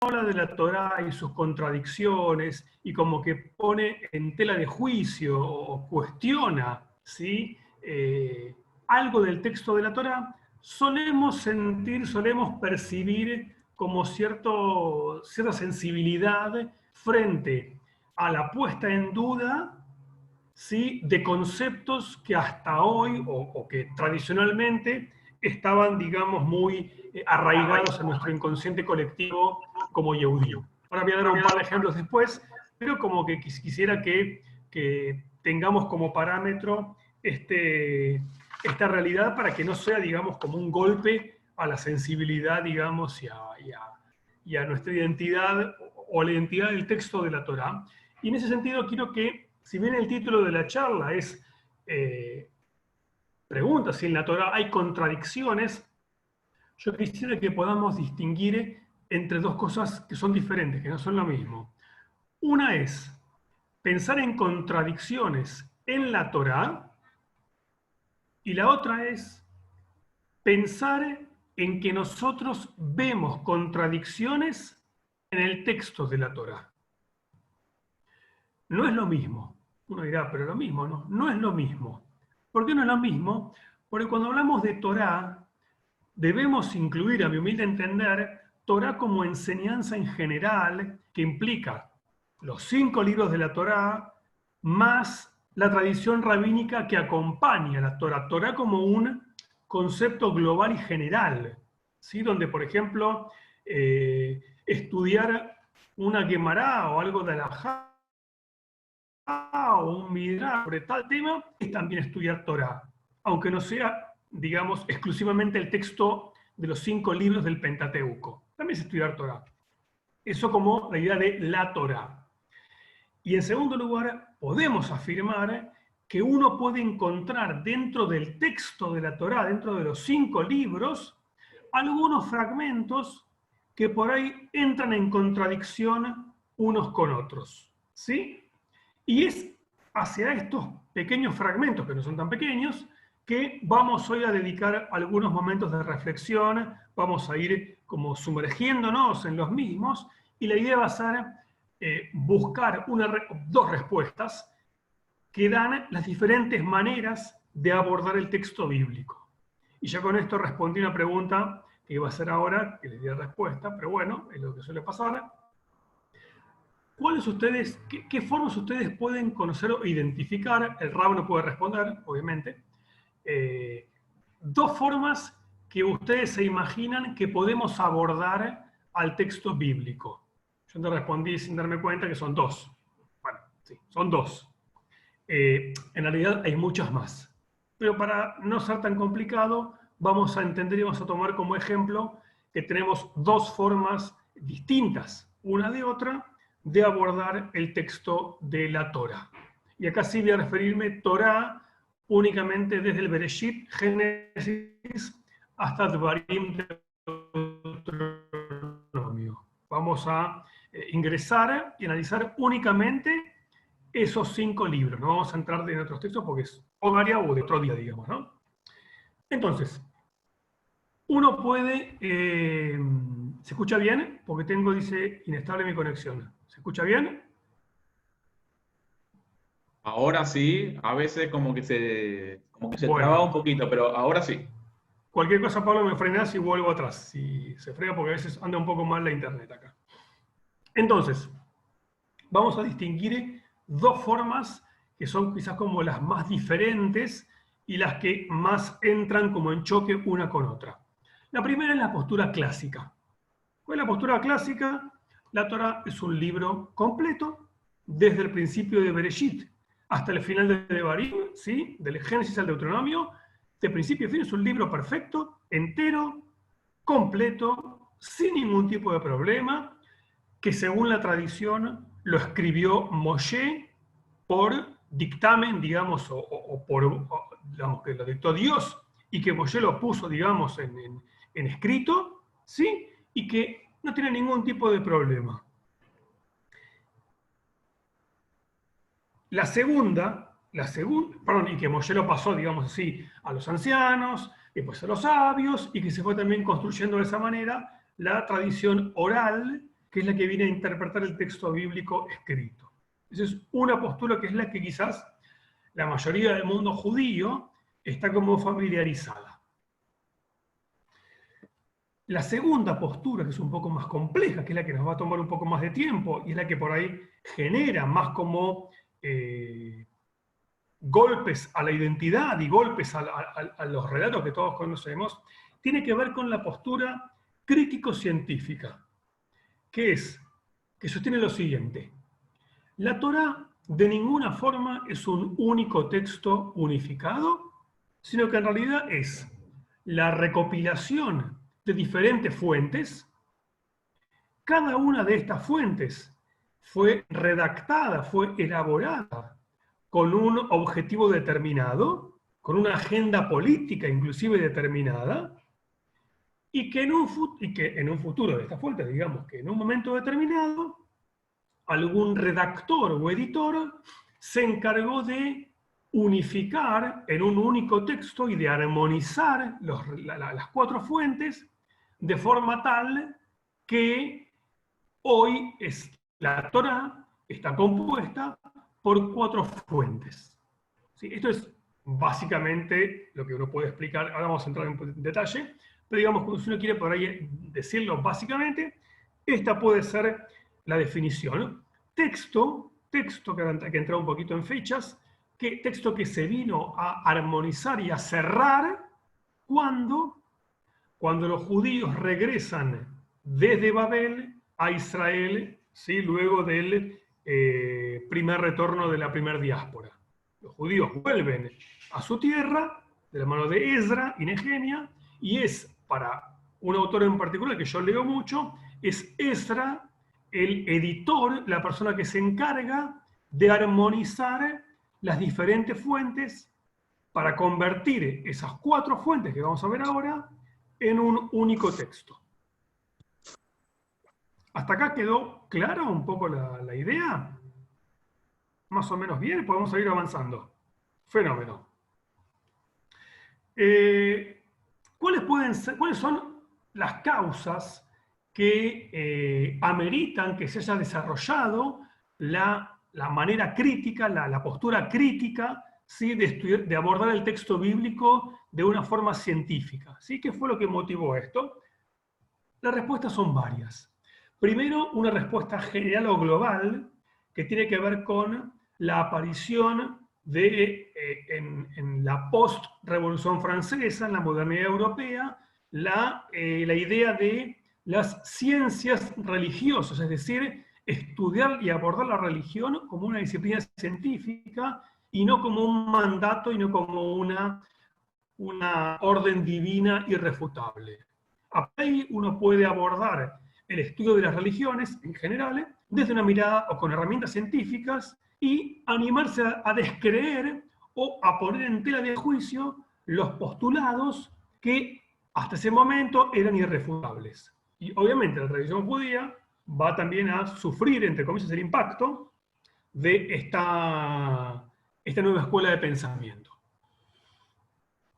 habla de la Torá y sus contradicciones y como que pone en tela de juicio o cuestiona, ¿sí? Algo del texto de la Torá, solemos percibir como cierta sensibilidad frente a la puesta en duda, ¿sí?, de conceptos que hasta hoy o que tradicionalmente estaban, digamos, muy arraigados en nuestro inconsciente colectivo como Yehudí. Ahora voy a dar un par de ejemplos después, pero como que quisiera que tengamos como parámetro esta realidad para que no sea, digamos, como un golpe a la sensibilidad, digamos, y a nuestra identidad o a la identidad del texto de la Torá. Y en ese sentido quiero que, si bien el título de la charla es pregunta si en la Torá hay contradicciones, yo quisiera que podamos distinguir entre dos cosas que son diferentes, que no son lo mismo. Una es pensar en contradicciones en la Torá y la otra es pensar en que nosotros vemos contradicciones en el texto de la Torá. No es lo mismo. Uno dirá, pero lo mismo, no, no es lo mismo. ¿Por qué no es lo mismo? Porque cuando hablamos de Torá, debemos incluir, a mi humilde entender, Torá como enseñanza en general, que implica los 5 libros de la Torá, más la tradición rabínica que acompaña la Torá. Torá como un concepto global y general, ¿sí? Donde, por ejemplo, estudiar una Gemara o algo de Alajá o un Midrash sobre tal tema es también estudiar Torá, aunque no sea, digamos, exclusivamente el texto de los 5 libros del Pentateuco. También es estudiar Torá. Eso como la idea de la Torá. Y en segundo lugar, podemos afirmar que uno puede encontrar dentro del texto de la Torá, dentro de los 5 libros, algunos fragmentos que por ahí entran en contradicción unos con otros. ¿Sí? Y es hacia estos pequeños fragmentos, que no son tan pequeños, que vamos hoy a dedicar algunos momentos de reflexión, vamos a ir como sumergiéndonos en los mismos, y la idea va a ser buscar dos respuestas que dan las diferentes maneras de abordar el texto bíblico. Y ya con esto respondí una pregunta que iba a hacer ahora, que les di respuesta, pero bueno, es lo que suele pasar. ¿Qué formas ustedes pueden conocer o identificar? El Rab no puede responder, obviamente. Dos formas que ustedes se imaginan que podemos abordar al texto bíblico. Yo te respondí sin darme cuenta que son dos. Bueno, sí, son dos. En realidad hay muchas más. Pero para no ser tan complicado, vamos a entender y vamos a tomar como ejemplo que tenemos dos formas distintas, una de otra, de abordar el texto de la Torá. Y acá sí voy a referirme Torá únicamente desde el Bereshit, Génesis, hasta Dvarim, Deuteronomio. Vamos a ingresar y analizar únicamente esos 5 libros. No vamos a entrar en otros textos porque es hogaria o de otro día, digamos, ¿no? Entonces, uno puede... ¿se escucha bien? Porque dice, inestable mi conexión. ¿Se escucha bien? Ahora sí, a veces como que se traba un Bueno, poquito, pero ahora sí. cualquier cosa, Pablo, me frenas y vuelvo atrás. Si se frena, porque a veces anda un poco mal la internet acá. Entonces, vamos a distinguir dos formas que son quizás como las más diferentes y las que más entran como en choque una con otra. La primera es la postura clásica. ¿Cuál es la postura clásica? La Torá es un libro completo, desde el principio de Bereshit hasta el final de Devarim, ¿sí? Del Génesis al Deuteronomio, de principio a fin es un libro perfecto, entero, completo, sin ningún tipo de problema, que según la tradición lo escribió Moshe por dictamen, digamos, digamos, que lo dictó Dios y que Moshe lo puso, digamos, en escrito, ¿sí? Y que no tiene ningún tipo de problema. La segunda, perdón, y que Moshe lo pasó, digamos así, a los ancianos, después a los sabios, y que se fue también construyendo de esa manera la tradición oral que es la que viene a interpretar el texto bíblico escrito. Esa es una postura que es la que quizás la mayoría del mundo judío está como familiarizada. La segunda postura, que es un poco más compleja, que es la que nos va a tomar un poco más de tiempo, y es la que por ahí genera más como golpes a la identidad y golpes a los relatos que todos conocemos, tiene que ver con la postura crítico-científica, que sostiene lo siguiente: la Torá de ninguna forma es un único texto unificado, sino que en realidad es la recopilación de diferentes fuentes. Cada una de estas fuentes fue redactada, fue elaborada con un objetivo determinado, con una agenda política inclusive determinada, y que en un futuro de estas fuentes, digamos que en un momento determinado, algún redactor o editor se encargó de unificar en un único texto y de armonizar las cuatro fuentes de forma tal que hoy la Torá está compuesta por cuatro fuentes. ¿Sí? Esto es básicamente lo que uno puede explicar. Ahora vamos a entrar en detalle, pero digamos, si uno quiere por ahí decirlo básicamente, esta puede ser la definición. Texto que entra un poquito en fechas, texto que se vino a armonizar y a cerrar cuando los judíos regresan desde Babel a Israel, ¿sí? Luego del primer retorno de la primera diáspora. Los judíos vuelven a su tierra de la mano de Esdra y Nehemia, y es para un autor en particular que yo leo mucho, es Esdra el editor, la persona que se encarga de armonizar las diferentes fuentes para convertir esas cuatro fuentes que vamos a ver ahora en un único texto. ¿Hasta acá quedó clara un poco la idea? Más o menos bien, podemos seguir avanzando. Fenómeno. ¿Cuáles son las causas que ameritan que se haya desarrollado la manera crítica, la postura crítica, ¿sí? de abordar el texto bíblico de una forma científica? ¿Sí? ¿Qué fue lo que motivó esto? Las respuestas son varias. Primero, una respuesta general o global que tiene que ver con la aparición en la post-revolución francesa, en la modernidad europea, la idea de las ciencias religiosas, es decir, estudiar y abordar la religión como una disciplina científica y no como un mandato y no como una orden divina irrefutable. Ahí uno puede abordar el estudio de las religiones en general desde una mirada o con herramientas científicas y animarse a descreer o a poner en tela de juicio los postulados que hasta ese momento eran irrefutables. Y obviamente la tradición judía va también a sufrir, entre comillas, el impacto de esta nueva escuela de pensamiento.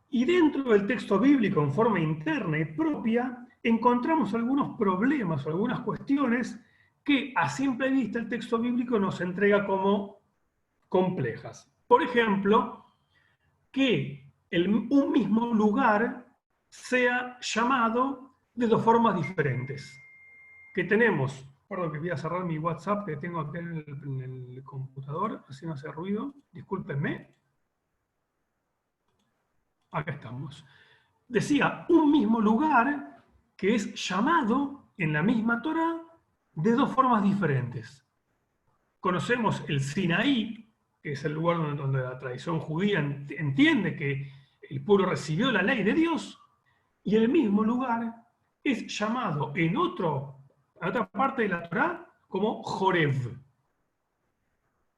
Y dentro del texto bíblico, en forma interna y propia, encontramos algunos problemas o algunas cuestiones que a simple vista el texto bíblico nos entrega como complejas. Por ejemplo, que un mismo lugar sea llamado de dos formas diferentes. Que tenemos, perdón que voy a cerrar mi WhatsApp que tengo acá en el computador, así no hace ruido, discúlpenme. Acá estamos. Decía, un mismo lugar que es llamado en la misma Torá de dos formas diferentes. Conocemos el Sinaí, que es el lugar donde la tradición judía entiende que el pueblo recibió la ley de Dios, y el mismo lugar es llamado en otra parte de la Torá como Joreb.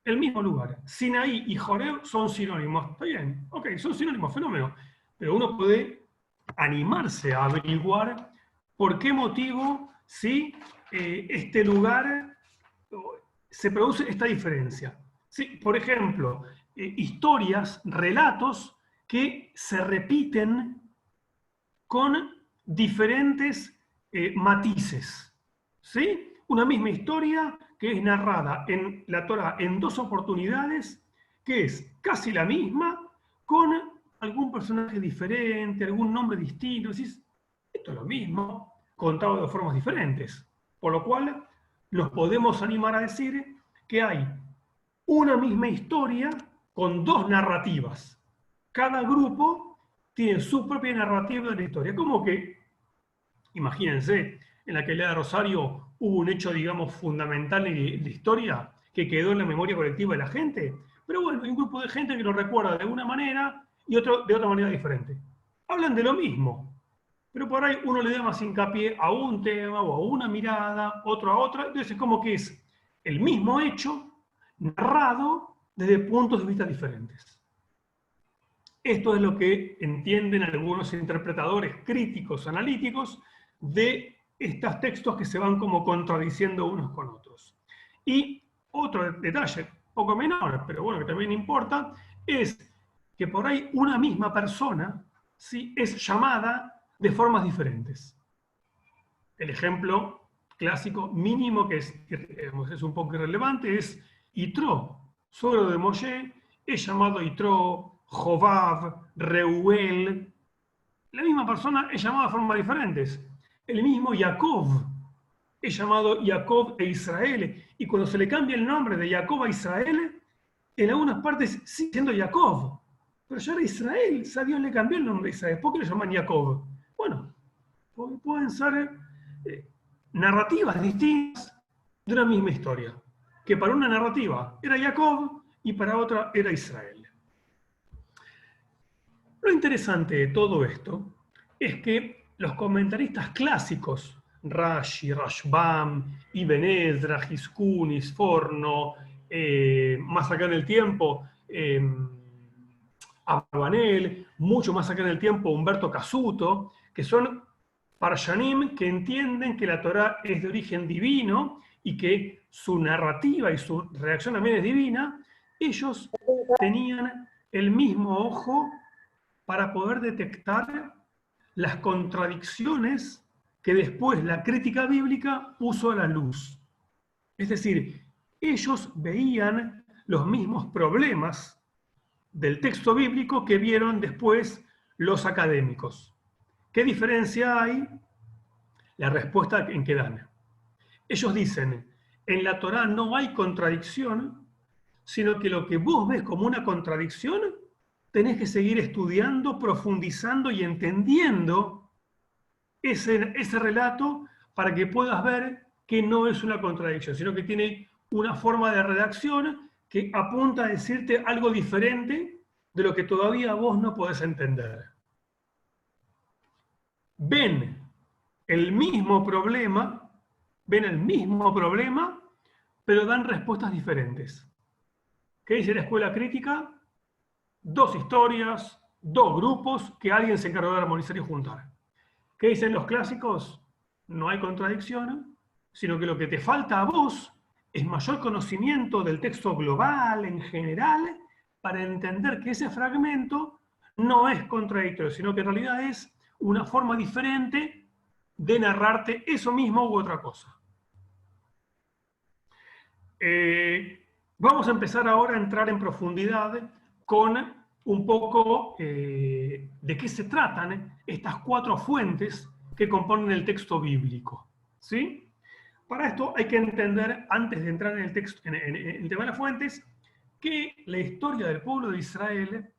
El mismo lugar. Sinaí y Joreb son sinónimos. Está bien, ok, son sinónimos, fenómeno. Pero uno puede animarse a averiguar por qué motivo, ¿sí? Este lugar se produce esta diferencia. ¿Sí? Por ejemplo, historias, relatos que se repiten con diferentes matices. ¿Sí? una misma historia que es narrada en la Torá en dos oportunidades, que es casi la misma, con algún personaje diferente, algún nombre distinto. Decís, esto es lo mismo, contado de formas diferentes. Por lo cual, nos podemos animar a decir que hay una misma historia con dos narrativas. Cada grupo tiene su propia narrativa de la historia. Como que, imagínense, en la que lea Rosario hubo un hecho, digamos, fundamental en la historia que quedó en la memoria colectiva de la gente. Pero bueno, hay un grupo de gente que lo recuerda de una manera y otro de otra manera diferente. Hablan de lo mismo, pero por ahí uno le da más hincapié a un tema o a una mirada, otro a otra. Entonces es como que es el mismo hecho narrado desde puntos de vista diferentes. Esto es lo que entienden algunos interpretadores críticos, analíticos, de estos textos que se van como contradiciendo unos con otros. Y otro detalle, poco menor, pero bueno, que también importa, es que por ahí una misma persona, ¿sí?, es llamada de formas diferentes. El ejemplo clásico mínimo que es un poco irrelevante es Yitro, suegro de Moshe, es llamado Yitro, Jovav, Reuel. La misma persona es llamada de formas diferentes. El mismo Jacob es llamado Jacob e Israel. Y cuando se le cambia el nombre de Jacob a Israel, en algunas partes sigue siendo Jacob. Pero ya era Israel. A Dios le cambió el nombre de Israel. ¿Por qué le llaman Jacob? Bueno, porque pueden ser narrativas distintas de una misma historia. Que para una narrativa era Jacob y para otra era Israel. Lo interesante de todo esto es que los comentaristas clásicos, Rashi, Rashbam, Ibn Ezra, Giscunis, Forno, más acá en el tiempo, Abarbanel, mucho más acá en el tiempo, Humberto Casuto, que son Parshanim que entienden que la Torá es de origen divino y que su narrativa y su reacción también es divina. Ellos tenían el mismo ojo para poder detectar las contradicciones que después la crítica bíblica puso a la luz. Es decir, ellos veían los mismos problemas del texto bíblico que vieron después los académicos. ¿Qué diferencia hay? La respuesta en que dan. Ellos dicen, en la Torá no hay contradicción, sino que lo que vos ves como una contradicción, tenés que seguir estudiando, profundizando y entendiendo ese relato para que puedas ver que no es una contradicción, sino que tiene una forma de redacción que apunta a decirte algo diferente de lo que todavía vos no podés entender. Ven el mismo problema, pero dan respuestas diferentes. ¿Qué dice la escuela crítica? Dos historias, dos grupos que alguien se encargó de armonizar y juntar. ¿Qué dicen los clásicos? No hay contradicción, sino que lo que te falta a vos es mayor conocimiento del texto global, en general, para entender que ese fragmento no es contradictorio, sino que en realidad es una forma diferente de narrarte eso mismo u otra cosa. Vamos a empezar ahora a entrar en profundidad con un poco de qué se tratan estas cuatro fuentes que componen el texto bíblico. ¿Sí? Para esto hay que entender, antes de entrar en el texto, en el tema de las fuentes, que la historia del pueblo de Israel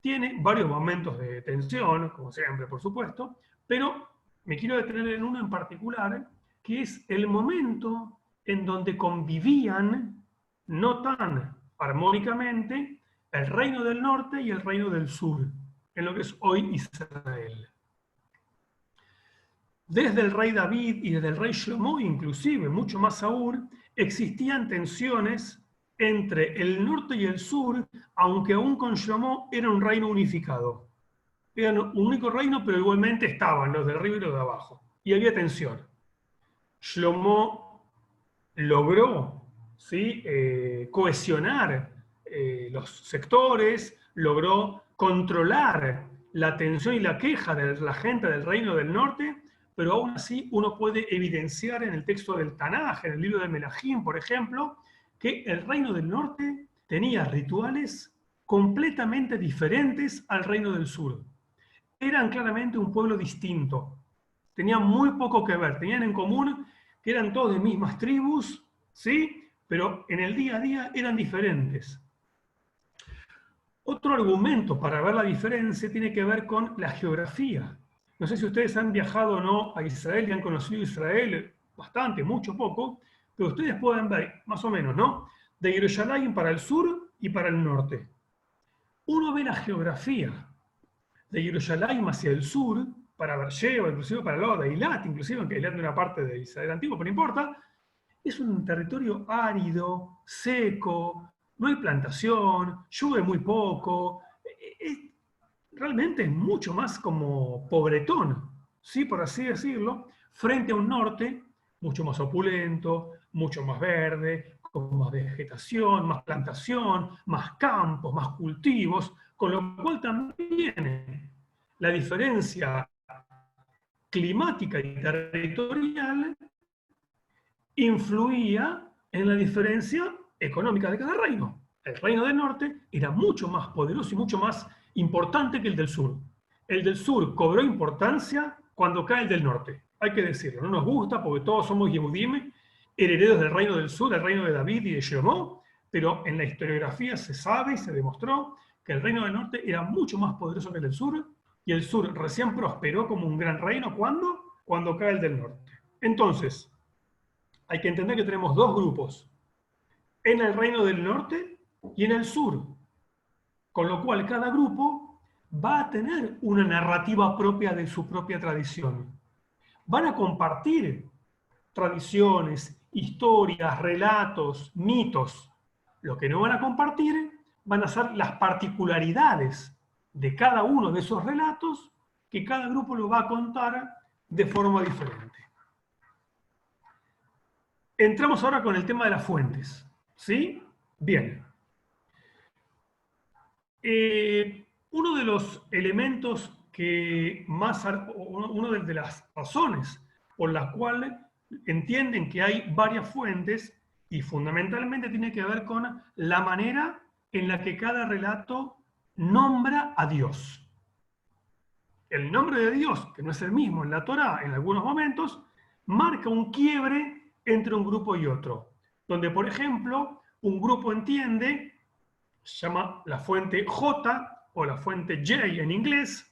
tiene varios momentos de tensión, como siempre, por supuesto, pero me quiero detener en uno en particular, que es el momento en donde convivían, no tan armónicamente, el reino del norte y el reino del sur, en lo que es hoy Israel. Desde el rey David y desde el rey Shlomo, inclusive, mucho más aún, existían tensiones entre el norte y el sur, aunque aún con Shlomo era un reino unificado. Era un único reino, pero igualmente estaban los de arriba y los de abajo. Y había tensión. Shlomo logró, ¿sí?, cohesionar los sectores, logró controlar la tensión y la queja de la gente del reino del norte, pero aún así uno puede evidenciar en el texto del Tanaj, en el libro de Melahim, por ejemplo, que el reino del norte tenía rituales completamente diferentes al reino del sur. Eran claramente un pueblo distinto. Tenían muy poco que ver. Tenían en común que eran todos de mismas tribus, ¿sí? Pero en el día a día eran diferentes. Otro argumento para ver la diferencia tiene que ver con la geografía. No sé si ustedes han viajado o no a Israel y han conocido Israel bastante, mucho, poco, pero ustedes pueden ver, más o menos, ¿no? De Jerusalén para el sur y para el norte. Uno ve la geografía de Jerusalén hacia el sur, para Beersheba, inclusive para el lado de Eilat, inclusive, aunque Eilat no era parte de Israel antiguo, pero no importa, es un territorio árido, seco, no hay plantación, llueve muy poco, realmente es mucho más como pobretón, ¿sí? Por así decirlo, frente a un norte mucho más opulento, mucho más verde, con más vegetación, más plantación, más campos, más cultivos, con lo cual también la diferencia climática y territorial influía en la diferencia económica de cada reino. El reino del norte era mucho más poderoso y mucho más importante que el del sur. El del sur cobró importancia cuando cae el del norte. Hay que decirlo, no nos gusta porque todos somos Yehudim, herederos del reino del sur, del reino de David y de Shlomo, pero en la historiografía se sabe y se demostró que el reino del norte era mucho más poderoso que el del sur, y el sur recién prosperó como un gran reino cuando cae el del norte. Entonces, hay que entender que tenemos dos grupos, en el reino del norte y en el sur, con lo cual cada grupo va a tener una narrativa propia de su propia tradición. Van a compartir tradiciones, historias, relatos, mitos. Lo que no van a compartir van a ser las particularidades de cada uno de esos relatos que cada grupo lo va a contar de forma diferente. Entramos ahora con el tema de las fuentes. ¿Sí? Bien. Uno de los elementos que más, una de las razones por las cuales entienden que hay varias fuentes, y fundamentalmente tiene que ver con la manera en la que cada relato nombra a Dios. El nombre de Dios, que no es el mismo en la Torá en algunos momentos, marca un quiebre entre un grupo y otro, donde, por ejemplo, un grupo entiende, se llama la fuente J o la fuente J en inglés,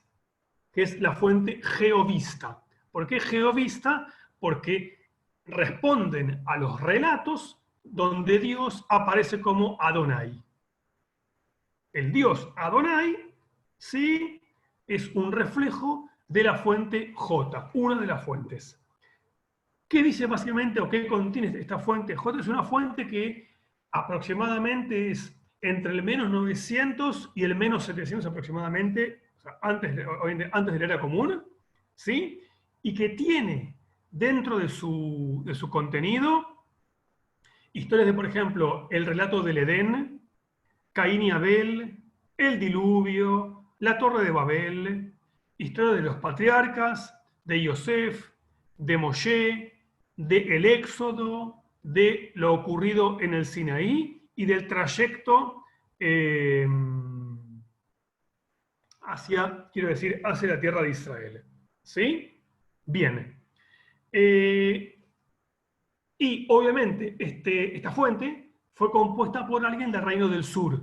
que es la fuente geovista. ¿Por qué geovista? Porque responden a los relatos donde Dios aparece como Adonai. El Dios Adonai, sí, es un reflejo de la fuente J, una de las fuentes. ¿Qué dice básicamente o qué contiene esta fuente J? Es una fuente que aproximadamente es entre el menos 900 y el menos 700 aproximadamente, o sea, antes de la era común, ¿sí? Y que tiene dentro de su contenido historias de, por ejemplo, el relato del Edén, Caín y Abel, el diluvio, la Torre de Babel, historia de los patriarcas, de Yosef, de Moshe, de el Éxodo, de lo ocurrido en el Sinaí y del trayecto hacia la tierra de Israel. ¿Sí? Bien. Y obviamente esta fuente fue compuesta por alguien del reino del sur,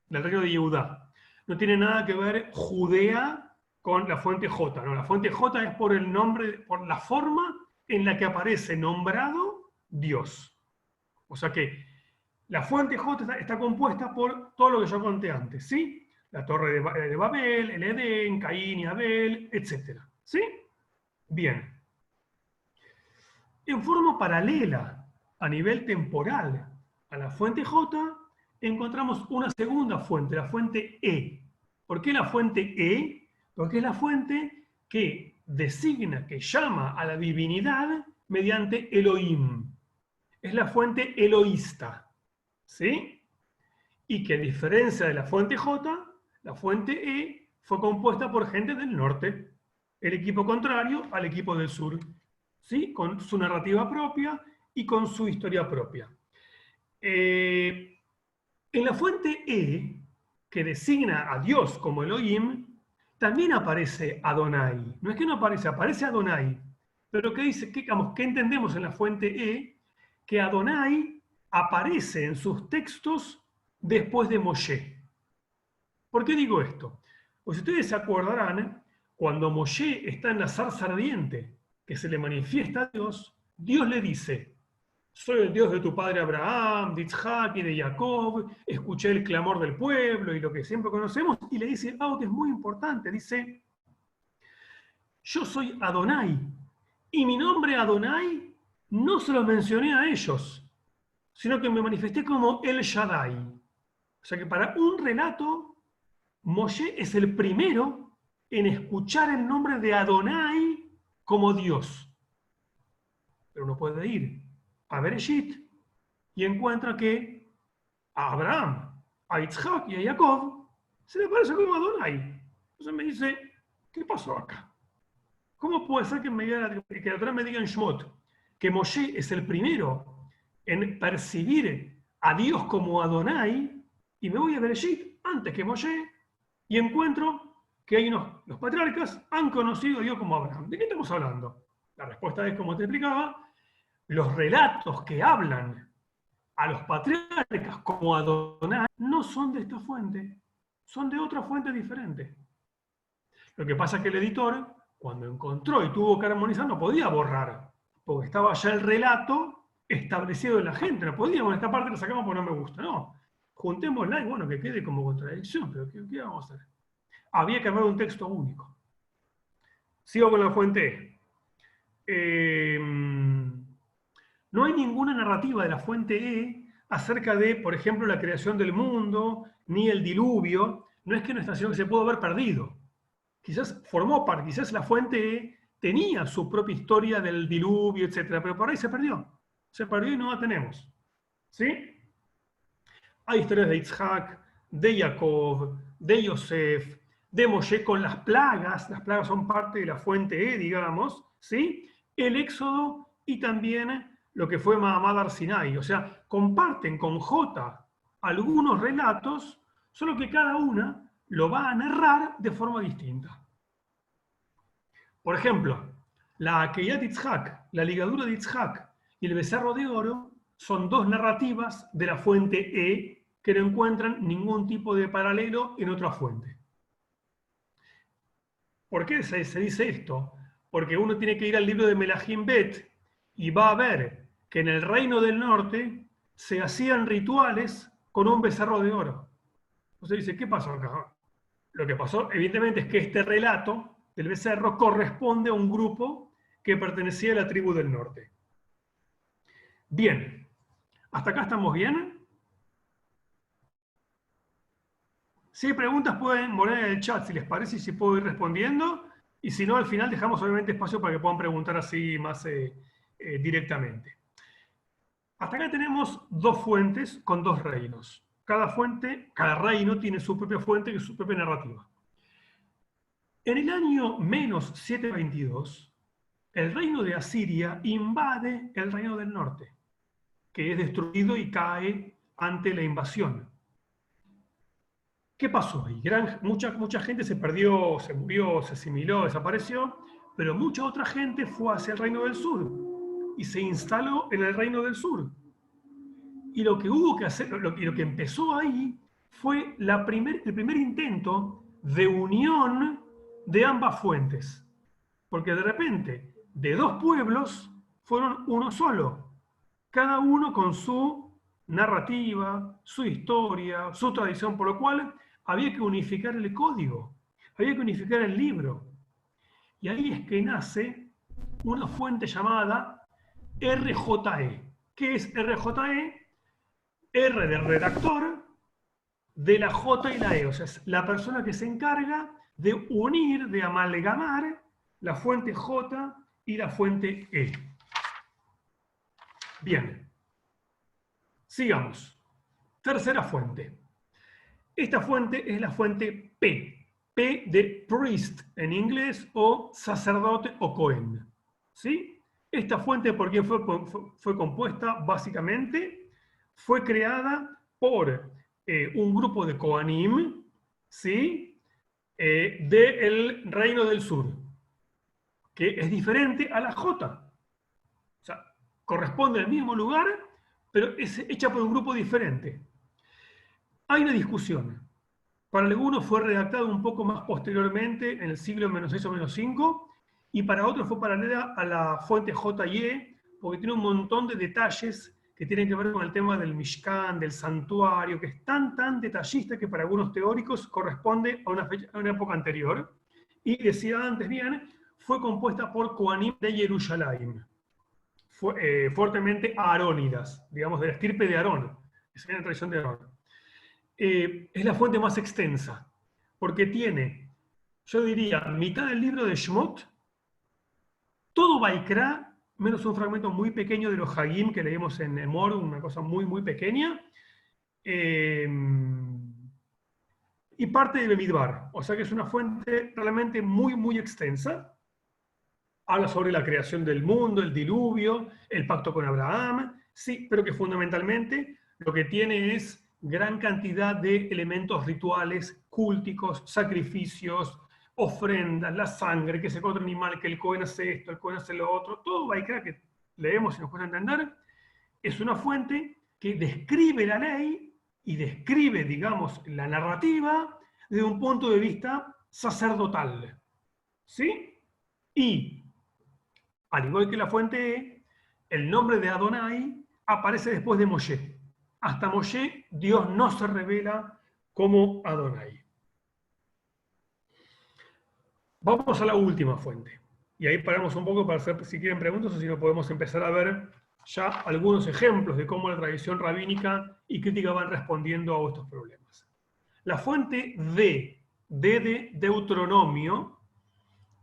del reino de Judá. No tiene nada que ver Judea con la fuente J, no, la fuente J es por el nombre, por la forma en la que aparece nombrado Dios. O sea que la fuente J está compuesta por todo lo que yo conté antes, ¿sí? La torre de Babel, el Edén, Caín y Abel, etc. ¿Sí? Bien. En forma paralela, a nivel temporal, a la fuente J, encontramos una segunda fuente, la fuente E. ¿Por qué la fuente E? Porque es la fuente que designa, que llama a la divinidad mediante Elohim. Es la fuente eloísta, ¿sí? Y que a diferencia de la fuente J, la fuente E fue compuesta por gente del norte. el equipo contrario al equipo del sur, ¿sí? Con su narrativa propia y con su historia propia. En la fuente E, que designa a Dios como Elohim, también aparece Adonai. No es que no aparece, aparece Adonai. Pero ¿qué dice? ¿Qué entendemos en la fuente E? Que Adonai aparece en sus textos después de Moshe. ¿Por qué digo esto? Pues ustedes se acordarán, cuando Moshe está en la zarza ardiente, que se le manifiesta a Dios, Dios le dice: soy el Dios de tu padre Abraham, de Isaac y de Jacob, escuché el clamor del pueblo y lo que siempre conocemos, y le dice algo que es muy importante, dice: yo soy Adonai, y mi nombre Adonai no se lo mencioné a ellos, sino que me manifesté como El Shaddai. O sea que para un relato, Moshe es el primero en escuchar el nombre de Adonai como Dios. Pero uno puede ir a Bereshit y encuentra que a Abraham, a Isaac y a Jacob se le parece como Adonai. Entonces me dice: ¿qué pasó acá? ¿Cómo puede ser que la Torá me diga en Shmot que Moshe es el primero en percibir a Dios como Adonai, y me voy a Bereshit antes que Moshe y encuentro que hay los patriarcas han conocido a Dios como Abraham? ¿De qué estamos hablando? La respuesta es, como te explicaba, los relatos que hablan a los patriarcas como Adonai no son de esta fuente, son de otra fuente diferente. Lo que pasa es que el editor, cuando encontró y tuvo que armonizar, no podía borrar, porque estaba ya el relato establecido en la gente. No podíamos, esta parte la sacamos porque no me gusta, no. Juntémosla y bueno, que quede como contradicción, pero ¿qué vamos a hacer? Había que haber un texto único. Sigo con la fuente E. No hay ninguna narrativa de la fuente E acerca de, por ejemplo, la creación del mundo, ni el diluvio. No es que nuestra nación se pudo haber perdido. Quizás formó parte, quizás la fuente E tenía su propia historia del diluvio, etc. Pero por ahí se perdió. Se perdió y no la tenemos. ¿Sí? Hay historias de Isaac, de Jacob, de Yosef, de Moshe con las plagas son parte de la fuente E, digamos, ¿sí? El Éxodo y también lo que fue Mahamad Ar-Sinai. O sea, comparten con J algunos relatos, solo que cada una lo va a narrar de forma distinta. Por ejemplo, la Akeyat Yitzhak, la ligadura de Yitzhak y el becerro de oro son dos narrativas de la fuente E que no encuentran ningún tipo de paralelo en otra fuente. ¿Por qué se dice esto? Porque uno tiene que ir al libro de Melahim Bet y va a ver que en el reino del norte se hacían rituales con un becerro de oro. Entonces dice: ¿qué pasó acá? Lo que pasó, evidentemente, es que este relato del becerro corresponde a un grupo que pertenecía a la tribu del norte. Bien, ¿hasta acá estamos bien? Si hay preguntas pueden poner en el chat, si les parece, y si puedo ir respondiendo. Y si no, al final dejamos obviamente espacio para que puedan preguntar así más directamente. Hasta acá tenemos dos fuentes con dos reinos. Cada fuente, cada reino tiene su propia fuente y su propia narrativa. En el año menos 722, el reino de Asiria invade el reino del norte, que es destruido y cae ante la invasión. ¿Qué pasó ahí? Mucha gente se perdió, se murió, se asimiló, desapareció, pero mucha otra gente fue hacia el reino del sur y se instaló en el reino del sur. Y lo que hubo que hacer, lo que empezó ahí fue el primer intento de unión de ambas fuentes. Porque de repente, de dos pueblos, fueron uno solo, cada uno con su narrativa, su historia, su tradición, por lo cual había que unificar el código, había que unificar el libro. Y ahí es que nace una fuente llamada RJE. ¿Qué es RJE? R de redactor, de la J y la E. O sea, es la persona que se encarga de unir, de amalgamar la fuente J y la fuente E. Bien. Sigamos. Tercera fuente. Esta fuente es la fuente P. P de priest en inglés, o sacerdote o cohen. ¿Sí? Esta fuente, ¿por qué fue compuesta? Básicamente, fue creada por un grupo de Kohanim, ¿sí? Del Reino del Sur, que es diferente a la J. O sea, corresponde al mismo lugar, pero es hecha por un grupo diferente. Hay una discusión. Para algunos fue redactado un poco más posteriormente, en el siglo -6 o -5, y para otros fue paralela a la fuente JE, porque tiene un montón de detalles que tienen que ver con el tema del Mishkan, del santuario, que es tan detallista que para algunos teóricos corresponde a una época anterior. Y decía antes bien, fue compuesta por Kohanim de Jerusalén, fuertemente arónidas, digamos, de la estirpe de Aarón, esa es la tradición de Aarón. Es la fuente más extensa, porque tiene, yo diría, mitad del libro de Shemot, todo Baikra, menos un fragmento muy pequeño de los Hagim que leímos en Emor, una cosa muy pequeña, y parte de Bemidbar. O sea que es una fuente realmente muy extensa. Habla sobre la creación del mundo, el diluvio, el pacto con Abraham, sí, pero que fundamentalmente lo que tiene es gran cantidad de elementos rituales, cúlticos, sacrificios, ofrendas, la sangre, que se corta un animal, que el Cohen hace esto, el Cohen hace lo otro, todo Baikra que leemos y nos cuesta entender, es una fuente que describe la ley y describe, digamos, la narrativa desde un punto de vista sacerdotal. ¿Sí? Y, al igual que la fuente E, el nombre de Adonai aparece después de Moshe. Hasta Moshe, Dios no se revela como Adonai. Vamos a la última fuente. Y ahí paramos un poco para hacer, si quieren preguntas, o si no podemos empezar a ver ya algunos ejemplos de cómo la tradición rabínica y crítica van respondiendo a estos problemas. La fuente D de Deuteronomio,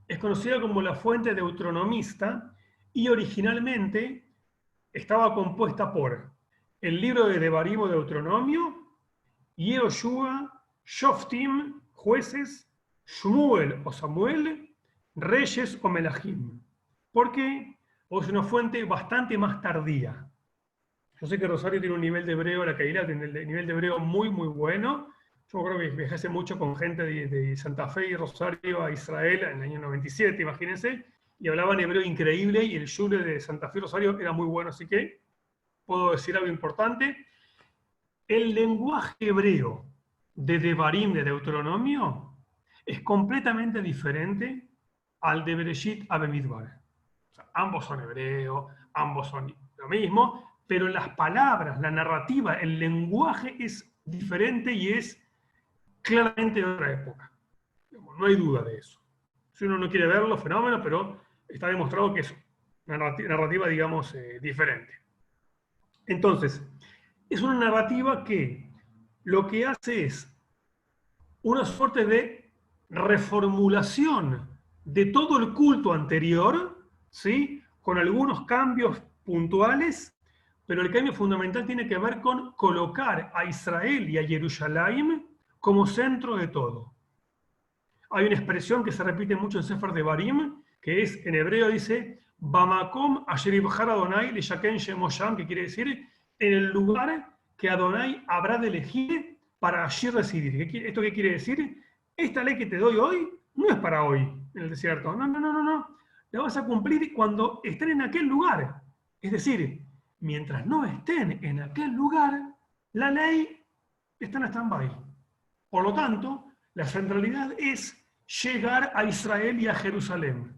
es conocida como la fuente deuteronomista y originalmente estaba compuesta por el libro de Devarim o Deuteronomio, Yehoshua, Shoftim, jueces, Shmuel o Samuel, reyes o Melahim. ¿Por qué? Porque es una fuente bastante más tardía. Yo sé que Rosario tiene un nivel de hebreo, la Keilah tiene un nivel de hebreo muy bueno. Yo creo que viajé mucho con gente de Santa Fe y Rosario a Israel en el año 97, imagínense, y hablaban hebreo increíble, y el shule de Santa Fe y Rosario era muy bueno, así que puedo decir algo importante. El lenguaje hebreo de Devarim, de Deuteronomio, es completamente diferente al de Bereshit a Bemidbar. O sea, ambos son hebreos, ambos son lo mismo, pero las palabras, la narrativa, el lenguaje es diferente y es claramente de otra época. No hay duda de eso. Si uno no quiere verlo, fenómeno, pero está demostrado que es una narrativa, digamos, diferente. Entonces, es una narrativa que lo que hace es una suerte de reformulación de todo el culto anterior, ¿sí? Con algunos cambios puntuales, pero el cambio fundamental tiene que ver con colocar a Israel y a Jerusalén como centro de todo. Hay una expresión que se repite mucho en Sefer Devarim, que es, en hebreo dice, Bamakom asher yibhar Adonai leshaken shemo sham, que quiere decir, en el lugar que Adonai habrá de elegir para allí residir. ¿Esto qué quiere decir? Esta ley que te doy hoy no es para hoy, en el desierto. No. La vas a cumplir cuando estén en aquel lugar. Es decir, mientras no estén en aquel lugar, la ley está en stand-by. Por lo tanto, la centralidad es llegar a Israel y a Jerusalén.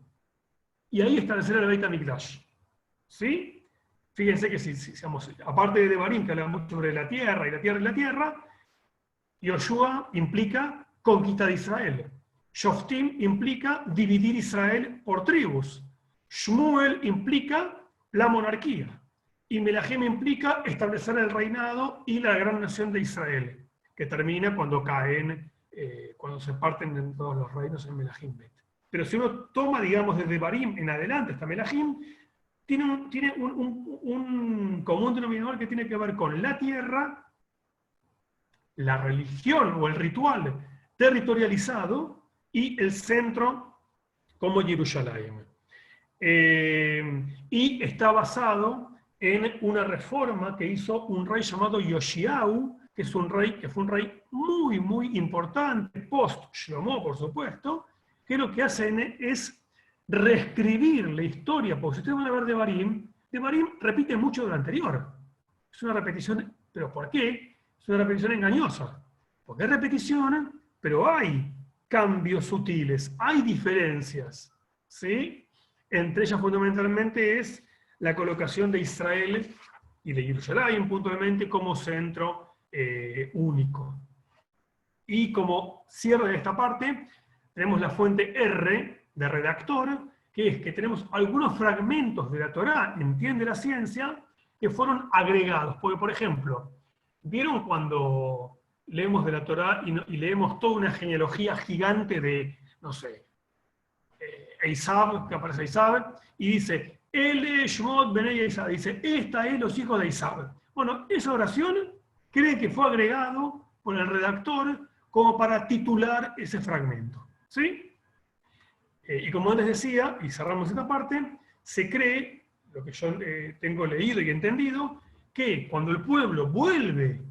Y ahí establecer el Beit HaMikdash. ¿Sí? Fíjense que si aparte de Devarim, que habla mucho sobre la tierra y la tierra y la tierra, Yoshua implica conquista de Israel. Shoftim implica dividir Israel por tribus. Shmuel implica la monarquía. Y Melahim implica establecer el reinado y la gran nación de Israel, que termina cuando caen, cuando se parten en todos los reinos en Melahim Bet. Pero si uno toma, digamos, desde Barim en adelante hasta Melahim, tiene un común denominador que tiene que ver con la tierra, la religión o el ritual territorializado y el centro como Jerusalén. Y está basado en una reforma que hizo un rey llamado Yoshiau, que fue un rey muy, muy importante, post-Shlomo, por supuesto, que lo que hacen es reescribir la historia, porque si ustedes van a ver Devarim repite mucho de lo anterior. Es una repetición, ¿pero por qué? Es una repetición engañosa. Porque hay repetición, pero hay cambios sutiles, hay diferencias, ¿sí? Entre ellas fundamentalmente es la colocación de Israel y de Jerusalén puntualmente como centro único. Y como cierre de esta parte, tenemos la fuente R de redactor, que es que tenemos algunos fragmentos de la Torá, entiende la ciencia, que fueron agregados. Porque, por ejemplo, ¿vieron cuando leemos de la Torá y leemos toda una genealogía gigante de, no sé, Eisab, que aparece Eisab, y dice, Ele Shmot Benei Eisab, dice, esta es los hijos de Eisab. Bueno, esa oración cree que fue agregado por el redactor como para titular ese fragmento. ¿Sí? Y como les decía, y cerramos esta parte, se cree, lo que yo tengo leído y entendido, que cuando el pueblo vuelve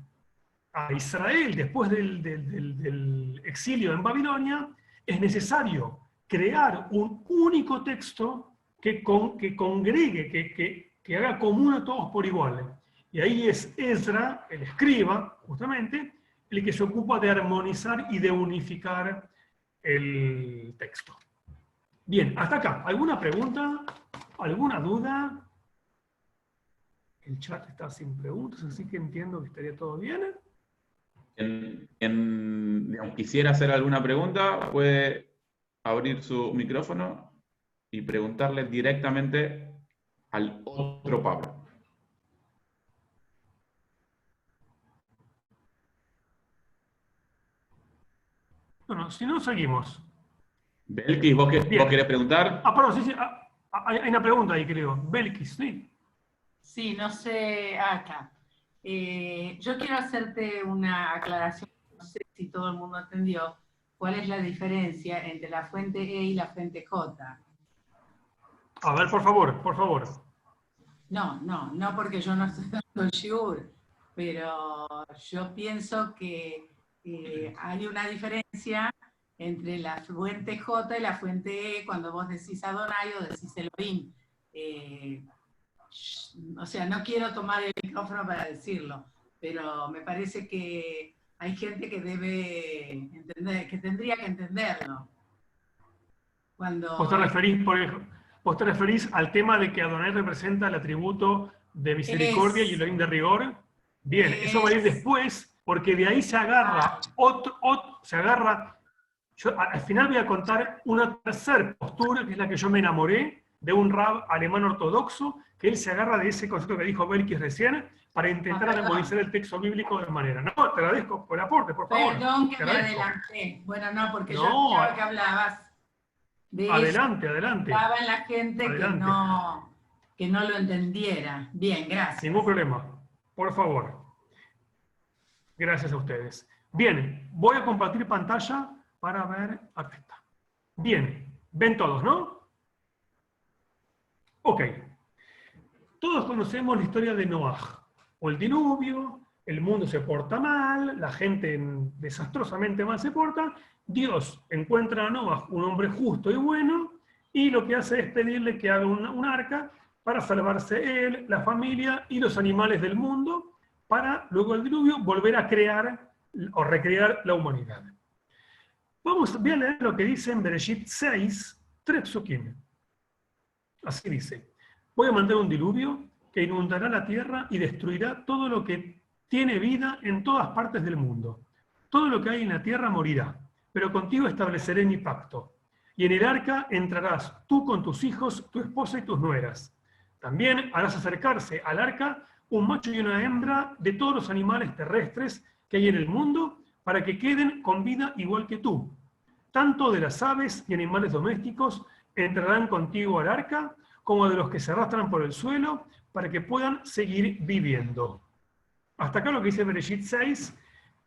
a Israel después del exilio en Babilonia, es necesario crear un único texto que congregue, que haga común a todos por igual. Y ahí es Ezra, el escriba, justamente, el que se ocupa de armonizar y de unificar el texto. Bien, hasta acá. ¿Alguna pregunta? ¿Alguna duda? El chat está sin preguntas, así que entiendo que estaría todo bien. Digamos, quisiera hacer alguna pregunta, puede abrir su micrófono y preguntarle directamente al otro Pablo. Bueno, si no, seguimos. Belkis, ¿vos querés preguntar? Perdón, sí, sí. Hay una pregunta ahí, creo. Belkis, sí. Sí, no sé, acá. Yo quiero hacerte una aclaración, no sé si todo el mundo entendió, cuál es la diferencia entre la fuente E y la fuente J. A ver, por favor, por favor. No, porque yo no estoy dando el shiur, pero yo pienso que hay una diferencia entre la fuente J y la fuente E cuando vos decís Adonai o decís Elohim. O sea, no quiero tomar el micrófono para decirlo, pero me parece que hay gente que debe entender, que tendría que entenderlo. Cuando... ¿Vos te referís al tema de que Adonai representa el atributo de misericordia y Elohim de rigor? Bien, eso va a ir después, porque de ahí se agarra al final voy a contar una tercera postura, que es la que yo me enamoré, de un rab alemán ortodoxo, que él se agarra de ese concepto que dijo Belkis recién, para intentar armonizar el texto bíblico de manera. No, te agradezco por el aporte, por favor. Perdón que me adelanté. Bueno, no, porque yo escuchaba que hablabas de adelante, eso. Adelante. Estaba en la gente que no lo entendiera. Bien, gracias. Ningún problema. Por favor. Gracias a ustedes. Bien, voy a compartir pantalla para ver. Acá está. Bien, ven todos, ¿no? Ok. Todos conocemos la historia de Noaj, o el diluvio, el mundo se porta mal, la gente desastrosamente mal se porta, Dios encuentra a Noaj, un hombre justo y bueno, y lo que hace es pedirle que haga un arca para salvarse él, la familia y los animales del mundo, para luego del diluvio volver a crear o recrear la humanidad. Voy a leer lo que dice en Bereshit 6, 3 psukim. Así dice: voy a mandar un diluvio que inundará la tierra y destruirá todo lo que tiene vida en todas partes del mundo. Todo lo que hay en la tierra morirá, pero contigo estableceré mi pacto. Y en el arca entrarás tú con tus hijos, tu esposa y tus nueras. También harás acercarse al arca un macho y una hembra de todos los animales terrestres que hay en el mundo, para que queden con vida igual que tú. Tanto de las aves y animales domésticos entrarán contigo al arca, como de los que se arrastran por el suelo, para que puedan seguir viviendo. Hasta acá lo que dice Bereshit 6.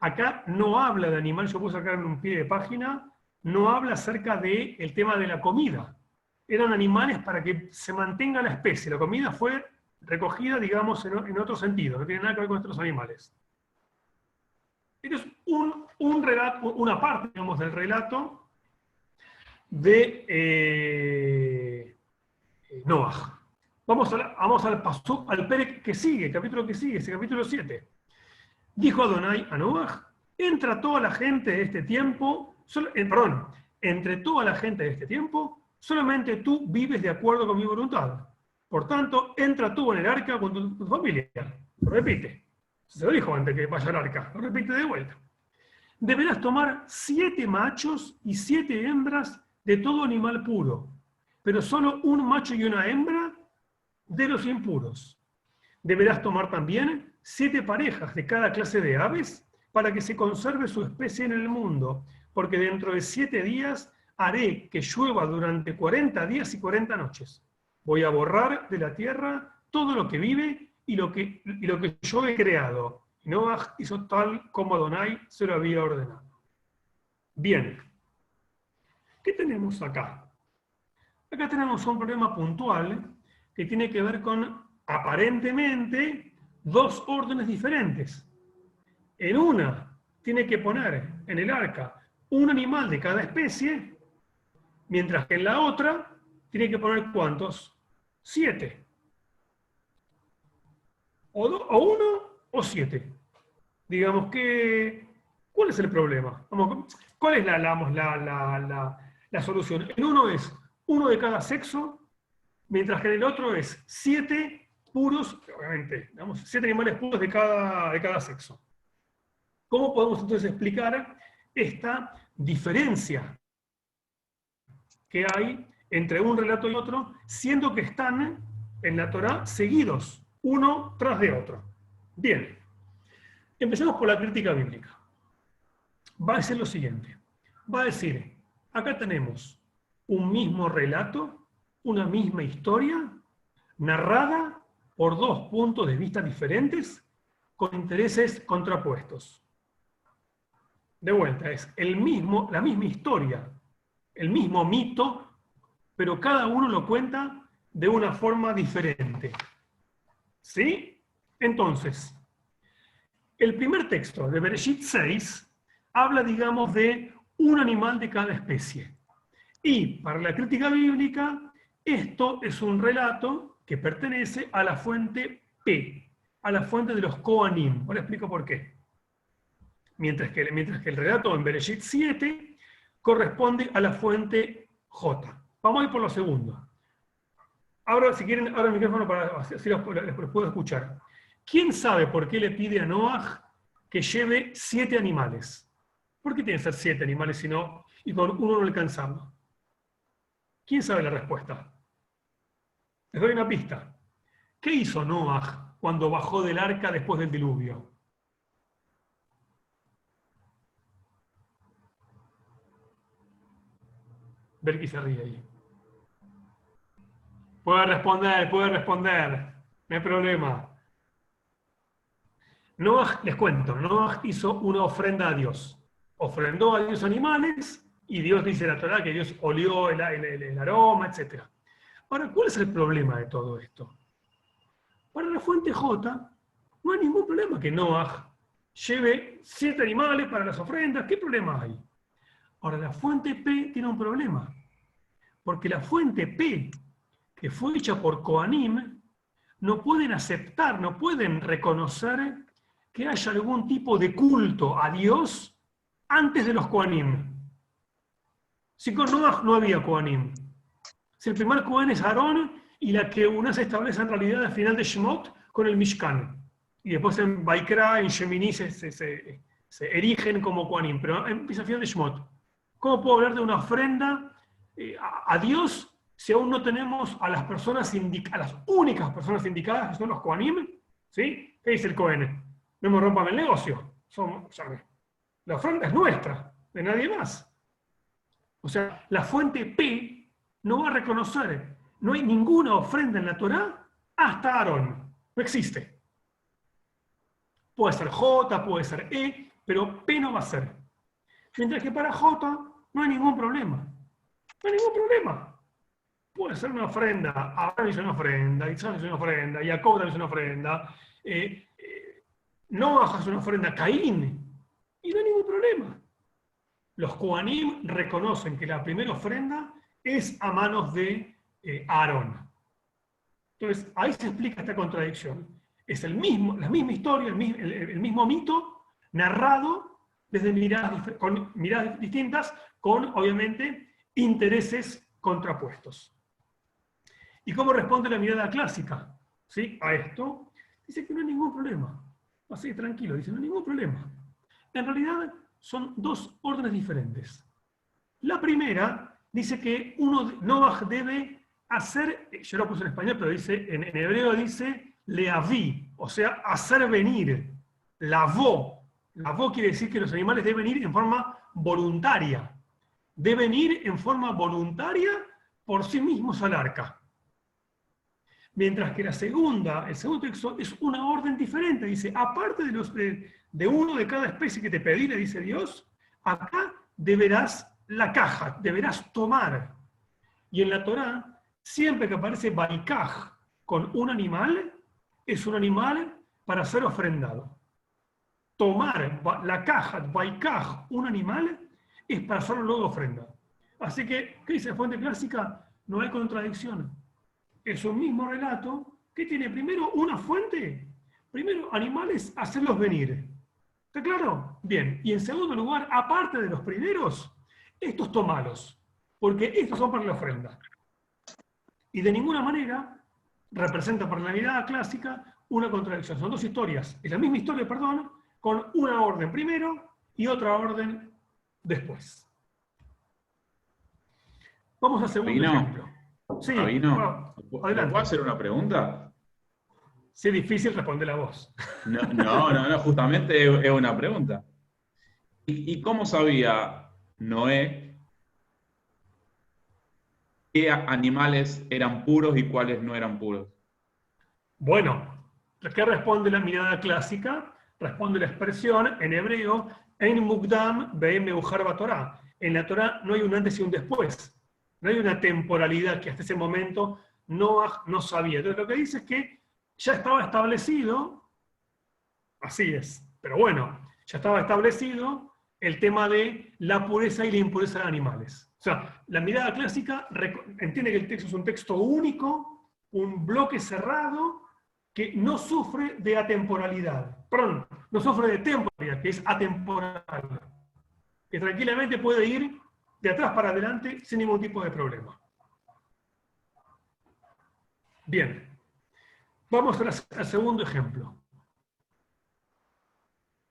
Acá no habla de animal, yo puedo sacarle un pie de página, no habla acerca del tema de la comida. Eran animales para que se mantenga la especie. La comida fue recogida, digamos, en otro sentido, no tiene nada que ver con nuestros animales. Esto es un relato, una parte, digamos, del relato de Noaj. Vamos al Perec que sigue, capítulo que sigue, ese capítulo 7. Dijo Adonai a Noaj: entra toda la gente de este tiempo, entre toda la gente de este tiempo, solamente tú vives de acuerdo con mi voluntad. Por tanto, entra tú en el arca con tu familia. Lo repite. Se lo dijo antes que vaya al arca. Lo repite de vuelta. Deberás tomar 7 machos y 7 hembras de todo animal puro, pero solo un macho y una hembra de los impuros. Deberás tomar también 7 parejas de cada clase de aves para que se conserve su especie en el mundo, porque dentro de 7 días haré que llueva durante 40 días y 40 noches. Voy a borrar de la tierra todo lo que vive y lo que yo he creado. Y Noaj hizo tal como Adonai se lo había ordenado. Bien. ¿Qué tenemos acá? Acá tenemos un problema puntual que tiene que ver con, aparentemente, 2 órdenes diferentes. En una, tiene que poner en el arca un animal de cada especie, mientras que en la otra, tiene que poner ¿cuántos? 7. O 1 o 7. Digamos que, ¿cuál es el problema? ¿Cuál es la solución? En uno es 1 de cada sexo, mientras que en el otro es 7 puros, obviamente, 7 animales puros de cada sexo. ¿Cómo podemos entonces explicar esta diferencia que hay entre un relato y otro, siendo que están en la Torá seguidos, uno tras de otro? Bien, empecemos por la crítica bíblica. Va a decir lo siguiente. Va a decir, acá tenemos un mismo relato, una misma historia, narrada por 2 puntos de vista diferentes, con intereses contrapuestos. De vuelta, es la misma historia, el mismo mito, pero cada uno lo cuenta de una forma diferente. ¿Sí? Entonces, el primer texto de Bereshit 6 habla, digamos, de un animal de cada especie. Y para la crítica bíblica, esto es un relato que pertenece a la fuente P, a la fuente de los Kohanim. Ahora explico por qué. Mientras que el relato en Bereshit 7 corresponde a la fuente J. Vamos a ir por lo segundo. Ahora, si quieren, abro el micrófono para así les puedo escuchar. ¿Quién sabe por qué le pide a Noaj que lleve 7 animales? ¿Por qué tiene que ser 7 animales y con uno no alcanzando? ¿Quién sabe la respuesta? Les doy una pista. ¿Qué hizo Noaj cuando bajó del arca después del diluvio? Berky se ríe ahí. Puede responder. No hay problema. Noaj, les cuento, Noaj hizo una ofrenda a Dios. Ofrendó a Dios animales y Dios dice en la Torá que Dios olió el aroma, etc. Ahora, ¿cuál es el problema de todo esto? Para la fuente J no hay ningún problema que Noaj lleve 7 animales para las ofrendas. ¿Qué problema hay? Ahora, la fuente P tiene un problema. Porque la fuente P, que fue hecha por Kohanim, no pueden aceptar, no pueden reconocer que haya algún tipo de culto a Dios antes de los Kohanim. Si con Noaj no había Kohanim. Si el primer Kohen es Aarón y la que una se establece en realidad al final de Shemot con el Mishkan. Y después en Baikra, en Shemini se erigen como Kohanim, pero empieza al final de Shemot. ¿Cómo puedo hablar de una ofrenda a Dios si aún no tenemos a las personas a las únicas personas indicadas, que son los Kohanim? ¿Sí? ¿Qué dice el Kohen? No me rompan el negocio. La ofrenda es nuestra, de nadie más. O sea, la fuente P no va a reconocer, no hay ninguna ofrenda en la Torá hasta Aarón. No existe. Puede ser J, puede ser E, pero P no va a ser. Mientras que para J no hay ningún problema. No hay ningún problema. Puede ser una ofrenda, Abraham hizo una ofrenda, Isaac hizo una ofrenda, Jacob también hizo una ofrenda, Noah hizo una ofrenda, Caín, y no hay ningún problema. Los Kohanim reconocen que la primera ofrenda es a manos de Aarón. Entonces, ahí se explica esta contradicción. Es la misma historia, el mismo mito, narrado desde con miradas distintas, con, obviamente, intereses contrapuestos. ¿Y cómo responde la mirada clásica, ¿sí?, a esto? Dice que no hay ningún problema. Así, tranquilo, dice, no hay ningún problema. En realidad, son dos órdenes diferentes. La primera dice que Noah debe hacer, yo lo puse en español, pero dice, en hebreo dice leaví, o sea, hacer venir. Lavó. Lavó quiere decir que los animales deben ir en forma voluntaria. Deben ir en forma voluntaria por sí mismos al arca. Mientras que el segundo texto es una orden diferente. Dice, aparte de uno de cada especie que te pedí, le dice Dios, acá deberás la caja, deberás tomar. Y en la Torá, siempre que aparece Baikaj con un animal, es un animal para ser ofrendado. Tomar la caja, Baikaj, un animal, es para hacerlo luego ofrenda. Así que, ¿qué dice la fuente clásica? No hay contradicción. Es un mismo relato que tiene primero una fuente, primero animales, hacerlos venir. ¿Está claro? Bien. Y en segundo lugar, aparte de los primeros, estos tomalos, porque estos son para la ofrenda. Y de ninguna manera representa para la mirada clásica una contradicción. Son dos historias, es la misma historia, perdón, con una orden primero y otra orden después. Vamos al segundo ejemplo. Sí, Rabino, adelante. ¿puedo hacer una pregunta? Si es difícil, responde la voz. No, justamente es una pregunta. ¿Y cómo sabía Noé qué animales eran puros y cuáles no eran puros? Bueno, ¿qué responde la mirada clásica? Responde la expresión en hebreo, Ein Mukdam Ve'em Meujar Batorá. En la Torá no hay un antes y un después. No hay una temporalidad que hasta ese momento Noah no sabía. Entonces lo que dice es que ya estaba establecido, así es, pero bueno, ya estaba establecido el tema de la pureza y la impureza de animales. O sea, la mirada clásica entiende que el texto es un texto único, un bloque cerrado, que no sufre de atemporalidad. Perdón, no sufre de temporalidad, que es atemporal. Que tranquilamente puede ir de atrás para adelante sin ningún tipo de problema. Bien. Vamos al segundo ejemplo.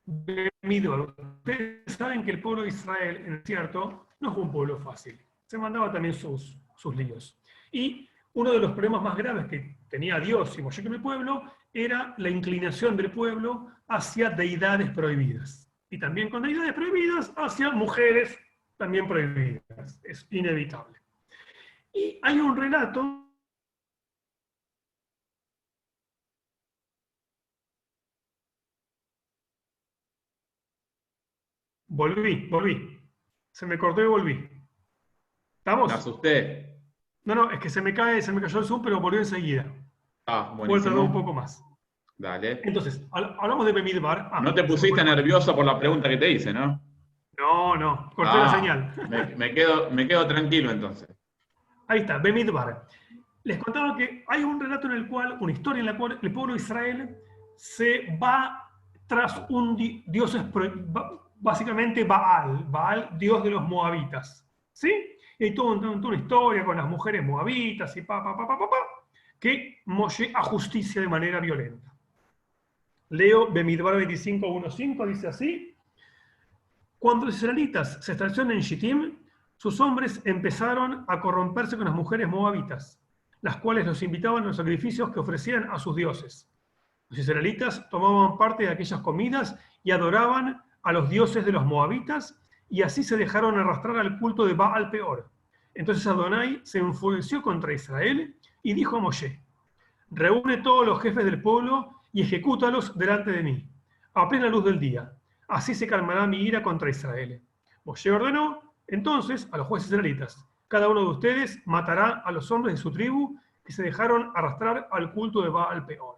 Ustedes saben que el pueblo de Israel, en el desierto, no fue un pueblo fácil. Se mandaba también sus líos. Y uno de los problemas más graves que tenía Dios y Moshe con el pueblo era la inclinación del pueblo hacia deidades prohibidas. Y también con deidades prohibidas hacia mujeres también prohibidas. Es inevitable. Y hay un relato. Volví. Se me cortó y volví. ¿Estamos? Me asusté. No, es que se me cayó el Zoom, pero volvió enseguida. Buenísimo. Voy a tardar un poco más. Dale. Entonces, hablamos de Bemidbar. No te pusiste nervioso por la pregunta que te hice, ¿no? No, corté la señal. Me quedo tranquilo entonces. Ahí está, Bemidbar. Les contaba que hay un relato una historia en la cual el pueblo de Israel se va tras un dios, básicamente Baal, dios de los moabitas. ¿Sí? Y hay toda una historia con las mujeres moabitas y que Moshe ajusticia de manera violenta. Leo Bemidbar 25:1-5, dice así: cuando los israelitas se establecieron en Shittim, sus hombres empezaron a corromperse con las mujeres moabitas, las cuales los invitaban a los sacrificios que ofrecían a sus dioses. Los israelitas tomaban parte de aquellas comidas y adoraban a los dioses de los moabitas, y así se dejaron arrastrar al culto de Baal Peor. Entonces Adonai se enfureció contra Israel y dijo a Moshe: reúne todos los jefes del pueblo y ejecútalos delante de mí, a plena luz del día. Así se calmará mi ira contra Israel. Moshe ordenó, Entonces, a los jueces israelitas, cada uno de ustedes matará a los hombres de su tribu que se dejaron arrastrar al culto de Baal Peor.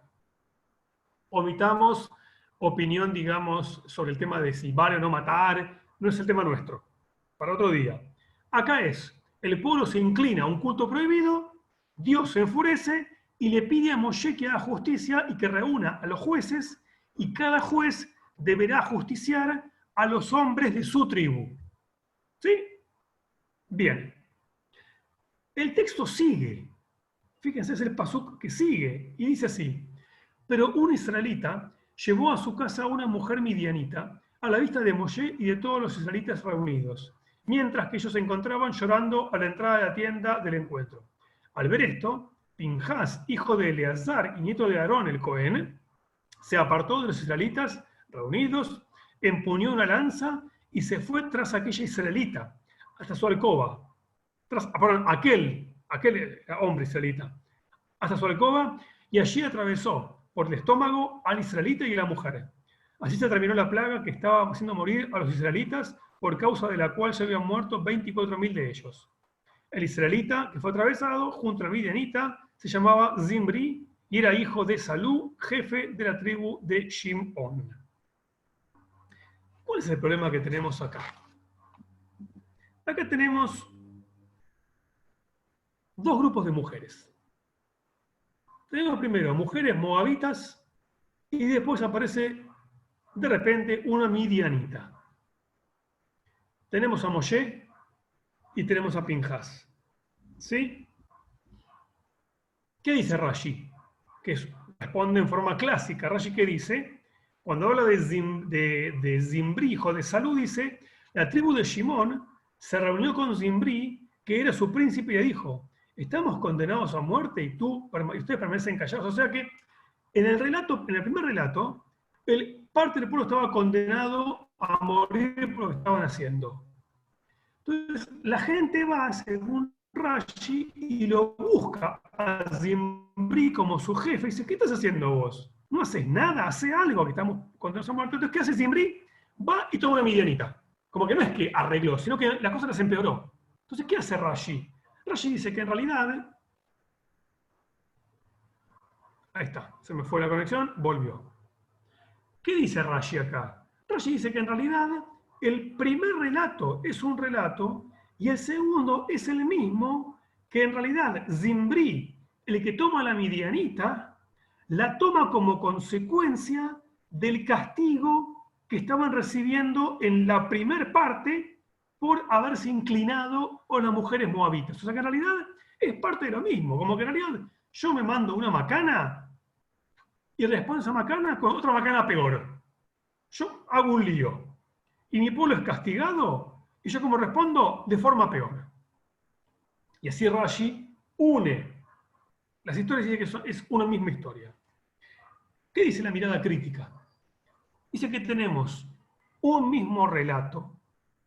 Omitamos opinión, digamos, sobre el tema de si vale o no matar, no es el tema nuestro, para otro día. Acá es, el pueblo se inclina a un culto prohibido, Dios se enfurece y le pide a Moshe que haga justicia y que reúna a los jueces, y cada juez deberá justiciar a los hombres de su tribu. ¿Sí? Bien. El texto sigue. Fíjense, es el pasuk que sigue, y dice así: pero un israelita llevó a su casa a una mujer midianita a la vista de Moshe y de todos los israelitas reunidos, mientras que ellos se encontraban llorando a la entrada de la tienda del encuentro. Al ver esto, Pinhas, hijo de Eleazar y nieto de Aarón el Cohen, se apartó de los israelitas reunidos, empuñó una lanza y se fue tras aquella israelita, hasta su alcoba. Aquel hombre israelita, hasta su alcoba, y allí atravesó por el estómago al israelita y a la mujer. Así se terminó la plaga que estaba haciendo morir a los israelitas, por causa de la cual se habían muerto 24.000 de ellos. El israelita que fue atravesado junto a la midianita se llamaba Zimri y era hijo de Salú, jefe de la tribu de Shimón. ¿Cuál es el problema que tenemos acá? Acá tenemos dos grupos de mujeres. Tenemos primero mujeres moabitas y después aparece de repente una midianita. Tenemos a Moshe y tenemos a Pinhas. ¿Sí? ¿Qué dice Rashi? Que responde en forma clásica. Rashi, ¿qué dice? Cuando habla de Zimri, hijo de Salú, dice: la tribu de Shimón se reunió con Zimri, que era su príncipe, y le dijo: estamos condenados a muerte y ustedes permanecen callados. O sea que en el primer relato, parte del pueblo estaba condenado a morir por lo que estaban haciendo. Entonces, la gente va, según Rashi, y lo busca a Zimri como su jefe, y dice: ¿qué estás haciendo vos? No haces nada, hace algo, que estamos condenados a muerte. Entonces, ¿qué hace Zimri? Va y toma una midianita. Como que no es que arregló, sino que la cosa las empeoró. Entonces, ¿qué hace Rashi? Rashi dice que en realidad... Ahí está, se me fue la conexión, volvió. ¿Qué dice Rashi acá? Rashi dice que en realidad el primer relato es un relato y el segundo es el mismo, que en realidad Zimri, el que toma la midianita, la toma como consecuencia del castigo que estaban recibiendo en la primer parte por haberse inclinado a las mujeres moabitas. O sea que en realidad es parte de lo mismo, como que en realidad yo me mando una macana y respondo a esa macana con otra macana peor. Yo hago un lío y mi pueblo es castigado y yo como respondo de forma peor. Y así Rashi une las historias y dice que es una misma historia. ¿Qué dice la mirada crítica? Dice que tenemos un mismo relato,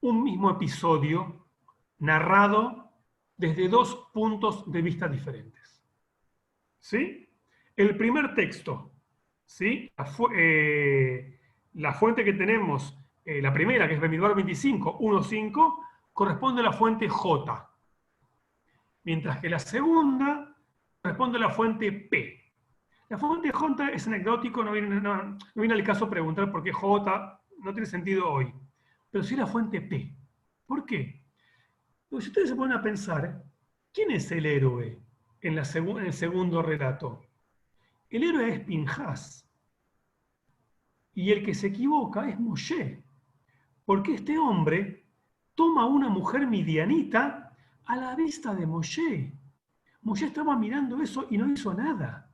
un mismo episodio narrado desde dos puntos de vista diferentes. ¿Sí? El primer texto, ¿sí? La fuente que tenemos, la primera, que es Bamidbar 25, 1.5, corresponde a la fuente J, mientras que la segunda corresponde a la fuente P. La fuente J es anecdótico, no viene al caso preguntar por qué J, no tiene sentido hoy, pero sí la fuente P. ¿Por qué? Porque si ustedes se ponen a pensar, ¿quién es el héroe en el segundo relato? El héroe es Pinhas. Y el que se equivoca es Moshe. Porque este hombre toma una mujer midianita a la vista de Moshe. Moshe estaba mirando eso y no hizo nada.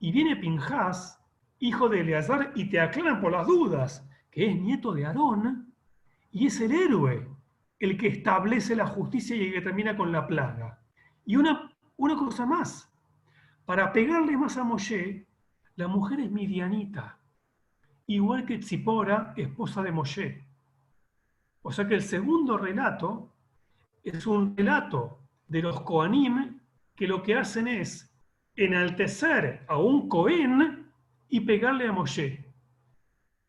Y viene Pinhas, hijo de Eleazar, y te aclaran por las dudas, que es nieto de Aarón, y es el héroe, el que establece la justicia y el que termina con la plaga. Y una cosa más, para pegarle más a Moshe, la mujer es midianita, igual que Tzipora, esposa de Moshe. O sea que el segundo relato es un relato de los Kohanim que lo que hacen es enaltecer a un Cohen y pegarle a Moshe.